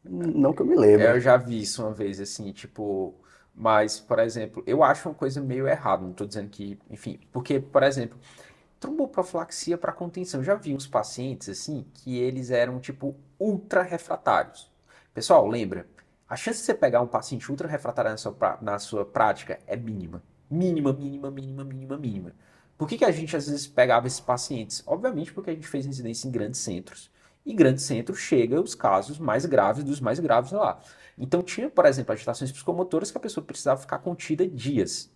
S2: Não que eu me
S1: Eu
S2: lembre.
S1: já vi isso uma vez, assim, tipo. Mas, por exemplo, eu acho uma coisa meio errada. Não tô dizendo que. Enfim, porque, por exemplo, tromboprofilaxia para contenção. Eu já vi uns pacientes, assim, que eles eram, tipo, ultra refratários. Pessoal, lembra? A chance de você pegar um paciente ultra refratário na sua prática é mínima. Mínima, mínima, mínima, mínima, mínima. Por que que a gente às vezes pegava esses pacientes? Obviamente porque a gente fez residência em grandes centros. E grandes centros chega os casos mais graves dos mais graves lá. Então tinha, por exemplo, agitações psicomotoras que a pessoa precisava ficar contida dias.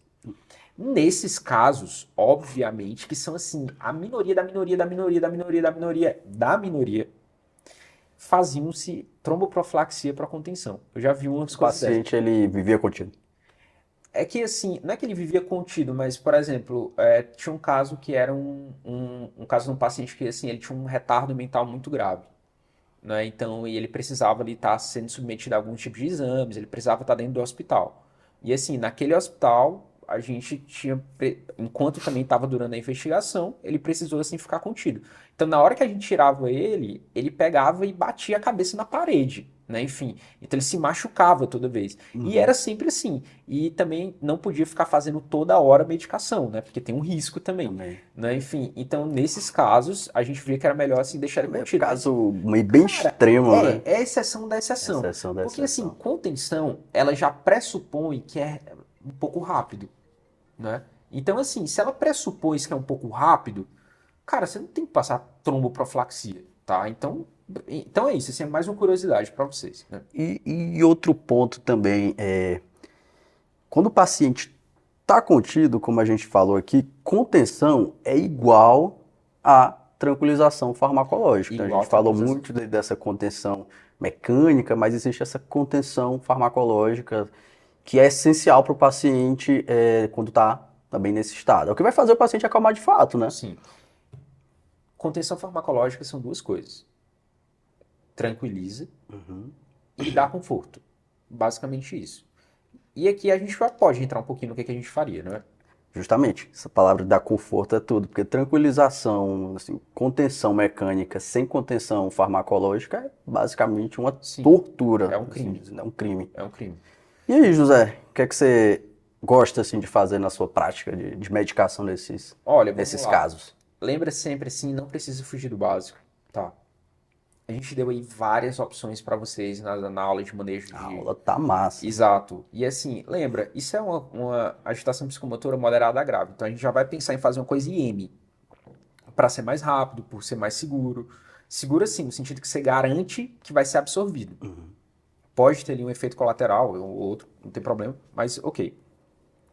S1: Nesses casos, obviamente, que são assim, a minoria da minoria da minoria da minoria da minoria da minoria, faziam-se tromboprofilaxia para contenção. Eu já vi umas
S2: O
S1: coisas dessas.
S2: paciente, ele vivia contigo.
S1: É que assim, não é que ele vivia contido, mas, por exemplo, tinha um caso que era um caso de um paciente que assim, ele tinha um retardo mental muito grave. Né? Então, e ele precisava ali estar sendo submetido a algum tipo de exames, ele precisava estar dentro do hospital. E assim, naquele hospital, a gente tinha, enquanto também estava durando a investigação, ele precisou assim ficar contido. Então, na hora que a gente tirava ele, ele pegava e batia a cabeça na parede, né? Enfim, então ele se machucava toda vez. E era sempre assim. E também não podia ficar fazendo toda hora medicação, né? Porque tem um risco também,
S2: Também.
S1: né? Enfim, então nesses casos, a gente via que era melhor assim deixar ele
S2: É um
S1: contido. Mas
S2: caso meio bem extremo, né?
S1: é exceção da exceção.
S2: Exceção da
S1: Porque assim,
S2: exceção.
S1: contenção, ela já pressupõe que é um pouco rápido, né? Então assim, se ela pressupôs que é um pouco rápido, cara, você não tem que passar tromboprofilaxia, tá? Então é isso, assim, é mais uma curiosidade para vocês, né?
S2: E outro ponto também quando o paciente está contido, como a gente falou aqui, contenção é igual a tranquilização farmacológica. Então, a
S1: Igual a
S2: gente falou
S1: tranquilização.
S2: muito dessa contenção mecânica, mas existe essa contenção farmacológica que é essencial para o paciente quando está também nesse estado. É o que vai fazer o paciente acalmar de fato, né?
S1: Sim. Contenção farmacológica são duas coisas. Tranquiliza e dá conforto. Basicamente isso. E aqui a gente já pode entrar um pouquinho no que a gente faria, não é?
S2: Justamente, essa palavra dá conforto é tudo, porque tranquilização, assim, contenção mecânica sem contenção farmacológica é basicamente uma
S1: Sim,
S2: tortura,
S1: é um
S2: assim
S1: crime.
S2: dizendo, é um crime.
S1: É um crime.
S2: E aí, José, o que é que você gosta assim de fazer na sua prática de medicação
S1: Olha, vamos
S2: nesses
S1: lá.
S2: casos?
S1: Lembra sempre assim, não precisa fugir do básico, tá? A gente deu aí várias opções para vocês na aula de manejo
S2: A
S1: de.
S2: aula tá massa.
S1: Exato. E assim, lembra, isso é uma agitação psicomotora moderada a grave. Então a gente já vai pensar em fazer uma coisa IM, para ser mais rápido, por ser mais seguro. Seguro assim, no sentido que você garante que vai ser absorvido. Pode ter ali um efeito colateral ou outro, não tem problema, mas ok.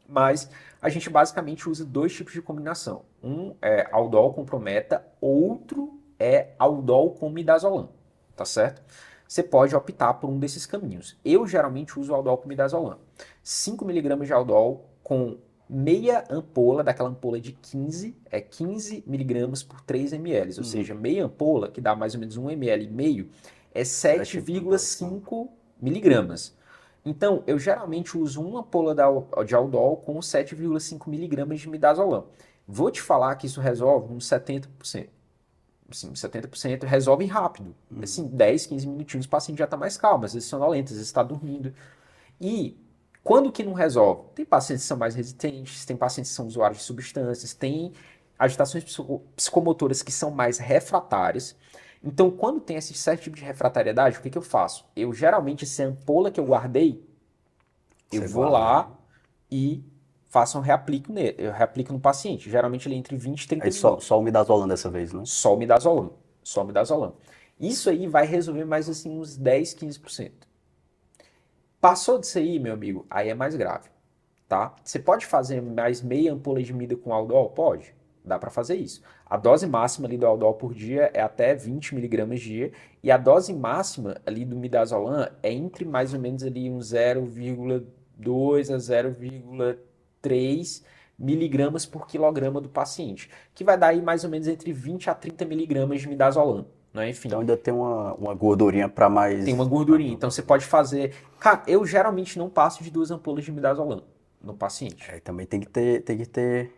S1: Mas a gente basicamente usa dois tipos de combinação. Um é aldol com prometa, outro é aldol com midazolam, tá certo? Você pode optar por um desses caminhos. Eu geralmente uso aldol com midazolam. 5 miligramas de aldol com meia ampola, daquela ampola de 15, é 15 miligramas por 3 ml, ou seja, meia ampola, que dá mais ou menos 1 ml e meio, é 7,5 miligramas. Então, eu geralmente uso uma ampola de aldol com 7,5 miligramas de midazolam. Vou te falar que isso resolve uns 70%. Assim, 70% resolve rápido. Assim, 10, 15 minutinhos o paciente já está mais calmo, às vezes sonolento, às vezes está dormindo. E quando que não resolve? Tem pacientes que são mais resistentes, tem pacientes que são usuários de substâncias, tem agitações psicomotoras que são mais refratárias. Então, quando tem esse certo tipo de refratariedade, o que eu faço? Eu geralmente, essa ampola que eu guardei, eu vou lá e faço um reaplico nele. Eu reaplico no paciente. Geralmente ele é entre 20 e 30
S2: Aí
S1: minutos.
S2: só o midazolam dessa vez, né?
S1: Só o midazolam. Só o midazolam. Isso aí vai resolver mais assim uns 10, 15%. Passou disso aí, meu amigo, aí é mais grave, tá? Você pode fazer mais meia ampola de mida com aldol? Pode. Dá para fazer isso. A dose máxima ali do aldol por dia é até 20 miligramas dia e a dose máxima ali do midazolam é entre mais ou menos ali uns 0,2 a 0,3 miligramas por quilograma do paciente, que vai dar aí mais ou menos entre 20 a 30 miligramas de midazolam, né? Enfim.
S2: Então ainda tem uma gordurinha para mais...
S1: Tem uma gordurinha, então você pode fazer... Cara, eu geralmente não passo de 2 ampolas de midazolam no paciente.
S2: Também tem que ter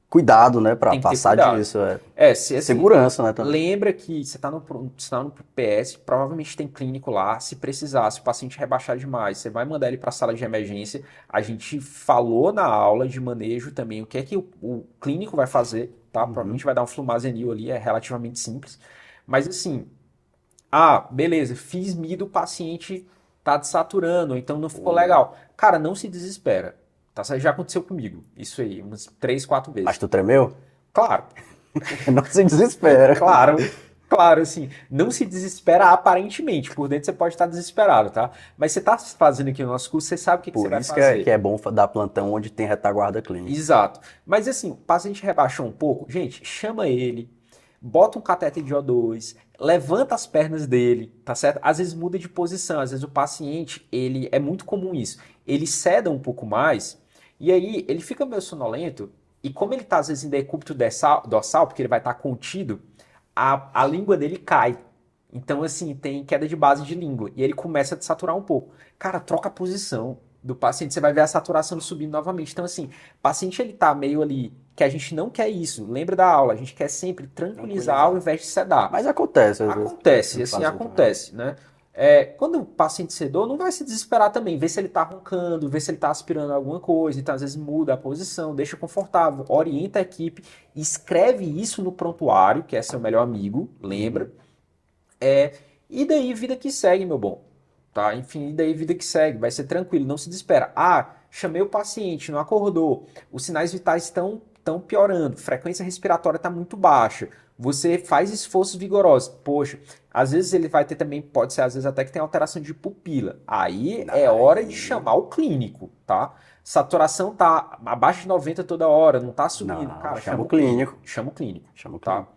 S2: cuidado, né, para
S1: Tem que ter
S2: passar
S1: cuidado.
S2: disso.
S1: Se, assim,
S2: Segurança, né, também.
S1: lembra que você está no PS, provavelmente tem clínico lá. Se precisar, se o paciente rebaixar demais, você vai mandar ele para a sala de emergência. A gente falou na aula de manejo também o que é que o clínico vai fazer, tá? Provavelmente vai dar um flumazenil ali, é relativamente simples. Mas assim, beleza, fiz MIDO, o paciente tá desaturando, então não ficou legal. Cara, não se desespera. Tá, já aconteceu comigo, isso aí, umas 3, 4 vezes.
S2: Mas tu tremeu?
S1: Claro,
S2: Não se desespera.
S1: claro, assim, não se desespera aparentemente, por dentro você pode estar desesperado, tá? Mas você tá fazendo aqui o nosso curso, você sabe o que você vai fazer.
S2: Por isso que é bom dar plantão onde tem retaguarda clínica.
S1: Exato. Mas assim, o paciente rebaixou um pouco, gente, chama ele, bota um catéter de O2, levanta as pernas dele, tá certo? Às vezes muda de posição, às vezes o paciente, ele é muito comum isso, ele ceda um pouco mais, e aí ele fica meio sonolento, e como ele tá às vezes em decúbito dorsal, porque ele vai estar contido, a língua dele cai. Então, assim, tem queda de base de língua, e ele começa a desaturar um pouco. Cara, troca a posição do paciente, você vai ver a saturação subindo novamente. Então, assim, o paciente ele tá meio ali, que a gente não quer isso. Lembra da aula, a gente quer sempre tranquilizar ao invés de sedar.
S2: Mas acontece.
S1: Acontece, né? Quando o paciente sedou, não vai se desesperar também. Vê se ele tá roncando, vê se ele tá aspirando alguma coisa. Então, às vezes, muda a posição, deixa confortável, orienta a equipe, escreve isso no prontuário, que é seu melhor amigo, lembra? E daí, vida que segue, meu bom. Tá? Enfim, e daí vida que segue, vai ser tranquilo, não se desespera. Chamei o paciente, não acordou, os sinais vitais estão piorando, frequência respiratória está muito baixa, você faz esforços vigorosos. Poxa, às vezes ele vai ter também, pode ser às vezes até que tem alteração de pupila. Aí é hora de chamar o clínico, tá? Saturação tá abaixo de 90 toda hora, não tá subindo.
S2: Não,
S1: cara,
S2: chama o clínico.
S1: Chama o clínico,
S2: Chama o
S1: tá?
S2: clínico.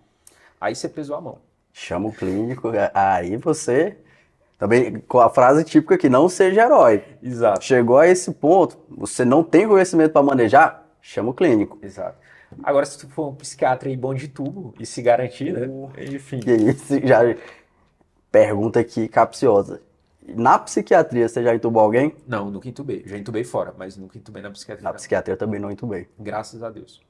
S1: Aí você pesou a mão.
S2: Chama o clínico, aí você... Também com a frase típica que não seja herói.
S1: Exato.
S2: Chegou a esse ponto, você não tem conhecimento para manejar, chama o clínico.
S1: Exato. Agora, se tu for um psiquiatra aí bom de tubo e se garantir, né? Enfim.
S2: Que isso, já pergunta aqui capciosa. Na psiquiatria, você já entubou alguém?
S1: Não, nunca entubei. Já entubei fora, mas nunca entubei na psiquiatria.
S2: Na psiquiatria eu também não entubei.
S1: Graças a Deus.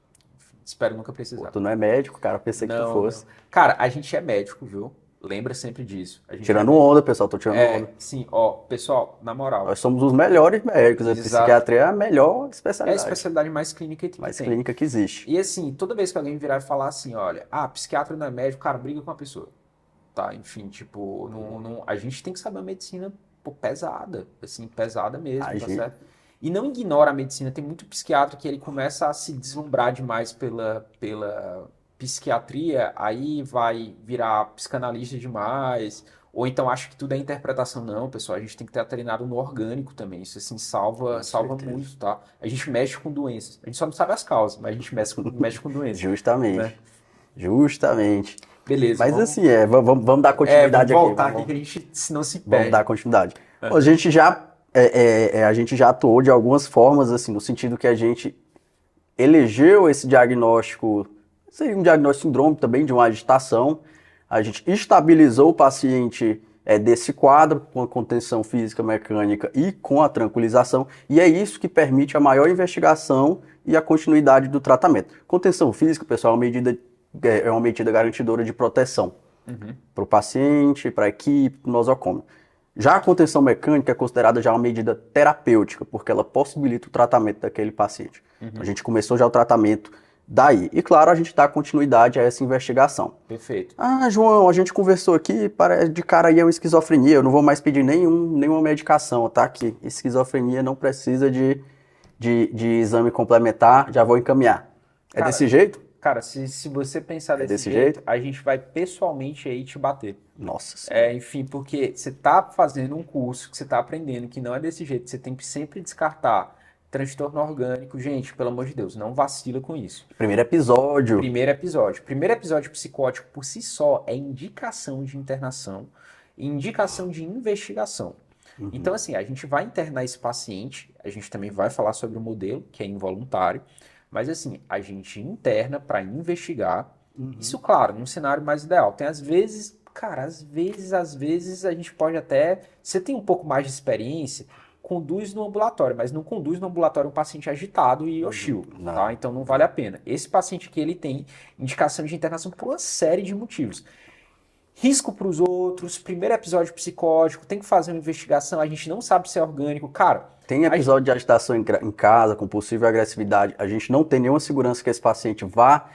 S1: Espero nunca precisar.
S2: Pô, tu não é médico, cara, pensei que tu fosse.
S1: Não. Cara, a gente é médico, viu? Lembra sempre disso.
S2: Tirando onda, pessoal, tô tirando onda.
S1: Sim, pessoal, na moral.
S2: Nós somos os melhores médicos, a psiquiatria é a melhor especialidade.
S1: É a especialidade mais clínica que tem.
S2: Mais clínica que existe.
S1: E assim, toda vez que alguém virar e falar assim, olha, psiquiatra não é médico, cara, briga com a pessoa. Tá, enfim, tipo, a gente tem que saber a medicina pesada, assim, pesada mesmo, tá certo? E não ignora a medicina, tem muito psiquiatra que ele começa a se deslumbrar demais psiquiatria, aí vai virar psicanalista demais, ou então acha que tudo é interpretação. Não, pessoal, a gente tem que estar treinado no orgânico também. Isso assim
S2: Com
S1: salva
S2: certeza.
S1: muito, tá? A gente mexe com doenças. A gente só não sabe as causas, mas a gente mexe com doenças, né?
S2: Justamente. Justamente.
S1: Beleza,
S2: Mas assim, vamos dar
S1: vamos
S2: continuidade aqui.
S1: voltar aqui que a gente senão se
S2: Vamos dar
S1: perde.
S2: continuidade. A gente a gente já atuou de algumas formas, assim, no sentido que a gente elegeu esse diagnóstico, seria um diagnóstico síndrome também de uma agitação. A gente estabilizou o paciente desse quadro com a contenção física, mecânica e com a tranquilização, e é isso que permite a maior investigação e a continuidade do tratamento. Contenção física, pessoal, é uma medida garantidora de proteção para o paciente, para a equipe, para o nosocômio. Já a contenção mecânica é considerada já uma medida terapêutica, porque ela possibilita o tratamento daquele paciente. Então, a gente começou já o tratamento daí. E claro, a gente dá continuidade a essa investigação.
S1: Perfeito.
S2: Ah, João, a gente conversou aqui, de cara aí é uma esquizofrenia, eu não vou mais pedir nenhuma medicação, tá? Que esquizofrenia não precisa de exame complementar, já vou encaminhar. É
S1: Cara,
S2: desse jeito?
S1: Cara, se você pensar
S2: É
S1: desse
S2: desse
S1: jeito,
S2: jeito?
S1: a gente vai pessoalmente aí te bater.
S2: Nossa Senhora.
S1: Enfim, porque você tá fazendo um curso que você tá aprendendo que não é desse jeito. Você tem que sempre descartar transtorno orgânico. Gente, pelo amor de Deus, não vacila com isso.
S2: Primeiro episódio.
S1: Primeiro episódio. Primeiro episódio psicótico por si só é indicação de internação e indicação de investigação. Então, assim, a gente vai internar esse paciente, a gente também vai falar sobre o modelo, que é involuntário, mas assim, a gente interna para investigar. Isso, claro, num cenário mais ideal. Tem às vezes, cara, às vezes a gente pode até. Você tem um pouco mais de experiência, conduz no ambulatório, mas não conduz no ambulatório um paciente agitado e hostil,
S2: Não.
S1: tá? Então não vale a pena. Esse paciente aqui, ele tem indicação de internação por uma série de motivos. Risco para os outros, primeiro episódio psicótico, tem que fazer uma investigação, a gente não sabe se é orgânico. Cara,
S2: Tem episódio de agitação em casa, com possível agressividade. A gente não tem nenhuma segurança que esse paciente vá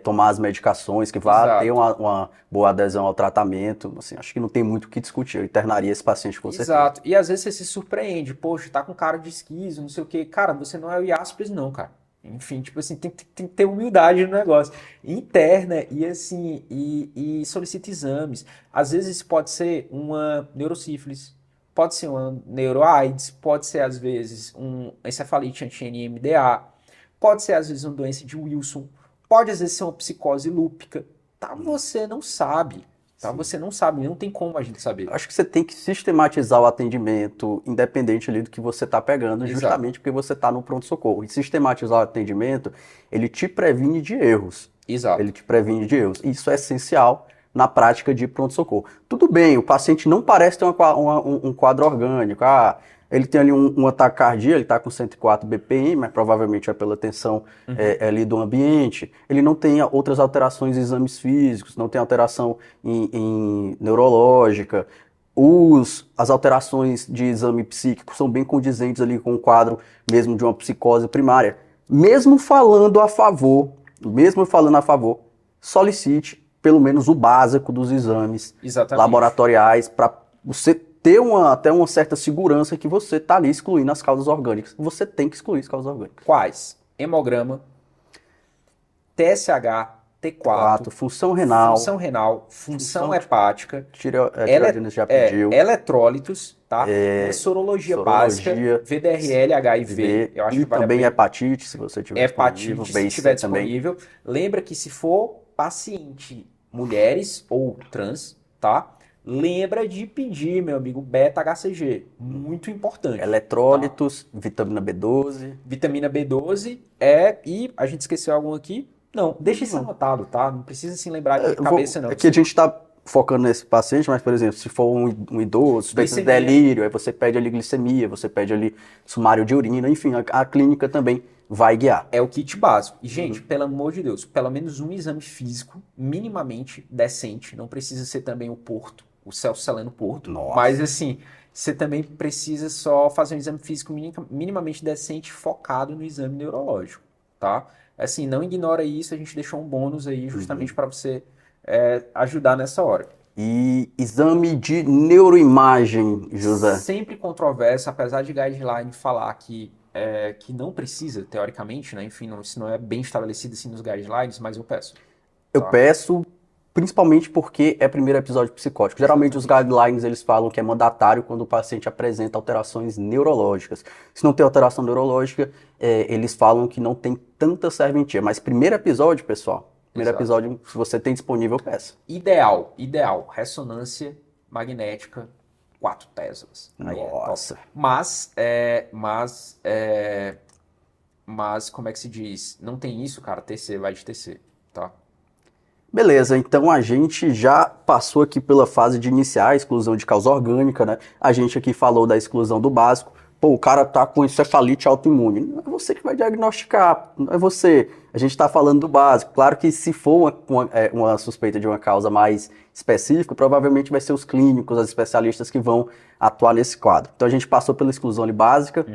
S2: tomar as medicações, que vá
S1: Exato.
S2: ter uma boa adesão ao tratamento. Assim, acho que não tem muito o que discutir. Eu internaria esse paciente com certeza.
S1: Exato. E às vezes você se surpreende, poxa, tá com cara de esquizo, não sei o quê. Cara, você não é o Jaspers, não, cara. Enfim, tipo assim, tem que ter humildade no negócio. Interna e assim, e solicita exames. Às vezes pode ser uma neurosífilis, pode ser uma neuroaids, pode ser às vezes um encefalite anti-NMDA, pode ser às vezes uma doença de Wilson, pode às vezes ser uma psicose lúpica. Tá, você não sabe. Tá, você não sabe, não tem como a gente saber.
S2: Acho que você tem que sistematizar o atendimento, independente ali do que você está pegando,
S1: Exato.
S2: justamente porque você está no pronto-socorro. E sistematizar o atendimento, ele te previne de erros.
S1: Exato.
S2: Ele te previne de erros. Isso é essencial na prática de pronto-socorro. Tudo bem, o paciente não parece ter um quadro orgânico. Ah, ele tem ali um ataque cardíaco, ele está com 104 BPM, mas provavelmente é pela tensão ali do ambiente. Ele não tem outras alterações em exames físicos, não tem alteração em neurológica. As alterações de exame psíquico são bem condizentes ali com o quadro mesmo de uma psicose primária. Mesmo falando a favor, solicite pelo menos o básico dos exames
S1: Exatamente.
S2: laboratoriais para você ter até uma certa segurança que você está ali excluindo as causas orgânicas. Você tem que excluir as causas orgânicas.
S1: Quais? Hemograma, TSH, T4,
S2: Função renal,
S1: função hepática,
S2: tireoides já pediu,
S1: eletrólitos, tá? Uma sorologia básica, VDRL, HIV, eu acho
S2: e
S1: que vale
S2: também
S1: a pena.
S2: hepatite, se você tiver disponível,
S1: Se
S2: B e
S1: tiver
S2: C também.
S1: disponível. Lembra que se for paciente mulheres ou trans, tá? Lembra de pedir, meu amigo, beta-HCG. Muito importante.
S2: Eletrólitos, vitamina B12.
S1: Vitamina B12 e a gente esqueceu algum aqui? Não, deixa isso anotado, tá? Não precisa se lembrar de cabeça, não.
S2: É que a gente está focando nesse paciente, mas, por exemplo, se for um idoso, suspeita de
S1: Glicemia.
S2: delírio, aí você pede ali glicemia, você pede ali sumário de urina, enfim, a clínica também vai guiar.
S1: É o kit básico. E, gente, pelo amor de Deus, pelo menos um exame físico minimamente decente. Não precisa ser também o Porto, o Celso Celeno Porto.
S2: Nossa.
S1: Mas, assim, você também precisa só fazer um exame físico minimamente decente focado no exame neurológico, tá? Assim, não ignora isso, a gente deixou um bônus aí justamente para você ajudar nessa hora.
S2: E exame de neuroimagem, José.
S1: Sempre controverso, apesar de guideline falar que que não precisa, teoricamente, né? Enfim, isso não é bem estabelecido assim nos guidelines, mas eu peço.
S2: Eu
S1: Tá?
S2: peço, principalmente porque é primeiro episódio psicótico. Geralmente os
S1: Exatamente.
S2: guidelines eles falam que é mandatário quando o paciente apresenta alterações neurológicas. Se não tem alteração neurológica, eles falam que não tem tanta serventia. Mas primeiro episódio, pessoal, primeiro
S1: Exato.
S2: episódio, se você tem disponível, peça.
S1: Ideal, ressonância magnética 4 Teslas. Aí é top.
S2: Nossa.
S1: Mas, como é que se diz? Não tem isso, cara, TC vai de TC, tá?
S2: Beleza, então a gente já passou aqui pela fase de iniciar a exclusão de causa orgânica, né? A gente aqui falou da exclusão do básico. Pô, o cara tá com encefalite autoimune. Não é você que vai diagnosticar, não é você. A gente tá falando do básico. Claro que se for uma suspeita de uma causa mais específica, provavelmente vai ser os clínicos, os especialistas que vão atuar nesse quadro. Então a gente passou pela exclusão ali básica,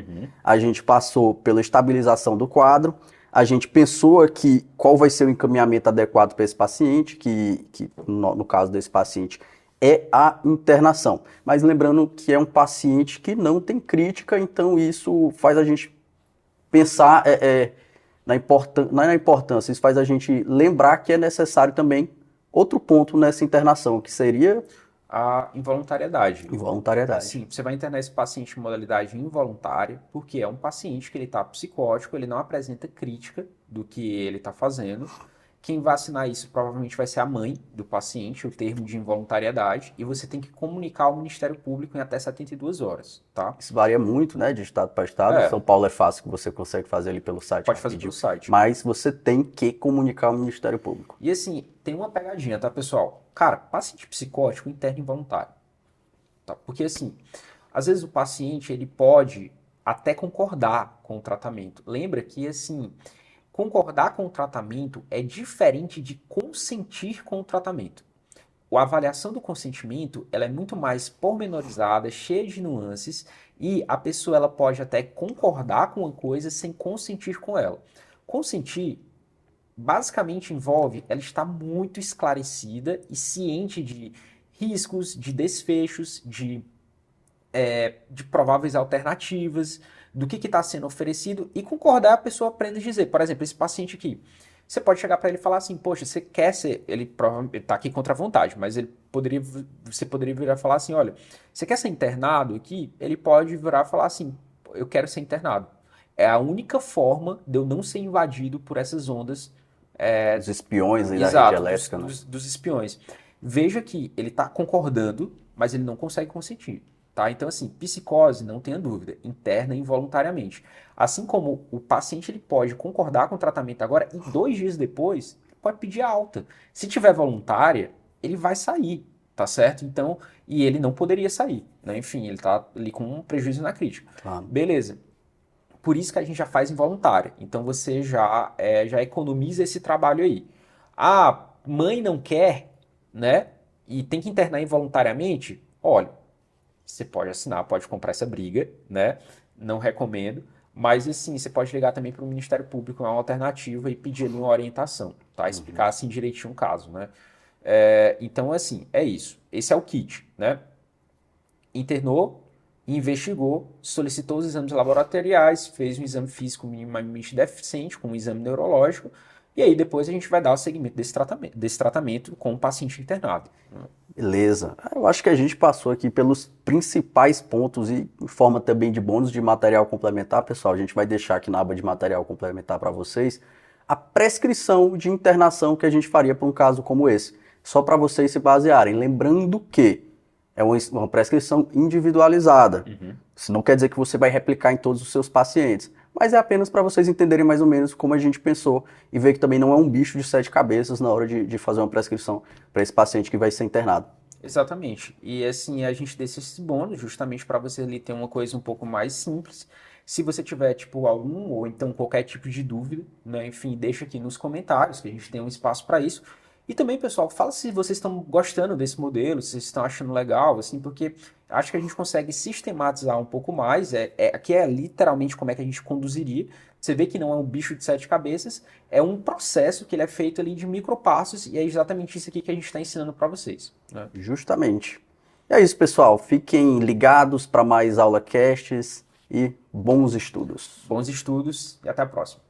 S2: a gente passou pela estabilização do quadro, a gente pensou aqui qual vai ser o encaminhamento adequado para esse paciente, que no caso desse paciente é a internação. Mas lembrando que é um paciente que não tem crítica, então isso faz a gente pensar não é na importância, isso faz a gente lembrar que é necessário também outro ponto nessa internação, que seria
S1: A involuntariedade.
S2: involuntariedade.
S1: Assim, você vai internar esse paciente em modalidade involuntária, porque é um paciente que ele está psicótico, ele não apresenta crítica do que ele está fazendo. Quem vai assinar isso provavelmente vai ser a mãe do paciente, o termo de involuntariedade, e você tem que comunicar ao Ministério Público em até 72 horas, tá?
S2: Isso varia muito, né, de estado para estado.
S1: É,
S2: São Paulo é fácil, que você consegue fazer ali pelo site
S1: pode fazer pelo
S2: rapidinho,
S1: site.
S2: mas você tem que comunicar ao Ministério Público.
S1: E assim, tem uma pegadinha, tá, pessoal? Cara, paciente psicótico interno involuntário, tá? Porque assim, às vezes o paciente ele pode até concordar com o tratamento. Lembra que assim, concordar com o tratamento é diferente de consentir com o tratamento. A avaliação do consentimento ela é muito mais pormenorizada, cheia de nuances, e a pessoa ela pode até concordar com uma coisa sem consentir com ela. Consentir basicamente envolve ela estar muito esclarecida e ciente de riscos, de desfechos, de prováveis alternativas, do que está sendo oferecido e concordar a pessoa aprende a dizer. Por exemplo, esse paciente aqui, você pode chegar para ele e falar assim, poxa, você quer ser, ele está aqui contra a vontade, mas você poderia virar e falar assim, olha, você quer ser internado aqui? Ele pode virar e falar assim, eu quero ser internado. É a única forma de eu não ser invadido por essas ondas,
S2: Os espiões aí da rede
S1: exato, dos,
S2: elétrica, né?
S1: dos, dos espiões. Veja que ele está concordando, mas ele não consegue consentir. Tá? Então, assim, psicose, não tenha dúvida, interna involuntariamente. Assim como o paciente ele pode concordar com o tratamento agora e 2 dias depois ele pode pedir alta. Se tiver voluntária, ele vai sair, tá certo? Então, e ele não poderia sair, né? Enfim, ele tá ali com um prejuízo na crítica.
S2: Claro.
S1: Beleza. Por isso que a gente já faz involuntária. Então você já economiza esse trabalho aí. Ah, mãe não quer, né? E tem que internar involuntariamente? Olha, você pode assinar, pode comprar essa briga, né? Não recomendo. Mas assim, você pode ligar também para o Ministério Público, é uma alternativa, e pedir ali uma orientação, tá? Explicar assim direitinho o caso, né? Então, assim, é isso. Esse é o kit, né? Internou, investigou, solicitou os exames laboratoriais, fez um exame físico minimamente deficiente, com um exame neurológico, e aí depois a gente vai dar o seguimento desse tratamento com o paciente internado.
S2: Beleza. Eu acho que a gente passou aqui pelos principais pontos e em forma também de bônus de material complementar, pessoal. A gente vai deixar aqui na aba de material complementar para vocês a prescrição de internação que a gente faria para um caso como esse. Só para vocês se basearem. Lembrando que é uma prescrição individualizada. Isso não quer dizer que você vai replicar em todos os seus pacientes, mas é apenas para vocês entenderem mais ou menos como a gente pensou e ver que também não é um bicho de 7 cabeças na hora de fazer uma prescrição para esse paciente que vai ser internado.
S1: Exatamente. E assim, a gente deixa esse bônus justamente para você ali ter uma coisa um pouco mais simples. Se você tiver, tipo, algum ou então qualquer tipo de dúvida, né? Enfim, deixa aqui nos comentários, que a gente tem um espaço para isso. E também, pessoal, fala se vocês estão gostando desse modelo, se vocês estão achando legal, assim, porque acho que a gente consegue sistematizar um pouco mais. Aqui é literalmente como é que a gente conduziria. Você vê que não é um bicho de 7 cabeças, é um processo que ele é feito ali de micropassos, e é exatamente isso aqui que a gente está ensinando para vocês, né?
S2: Justamente. E é isso, pessoal. Fiquem ligados para mais aula casts. e bons estudos.
S1: Bons estudos e até a próxima.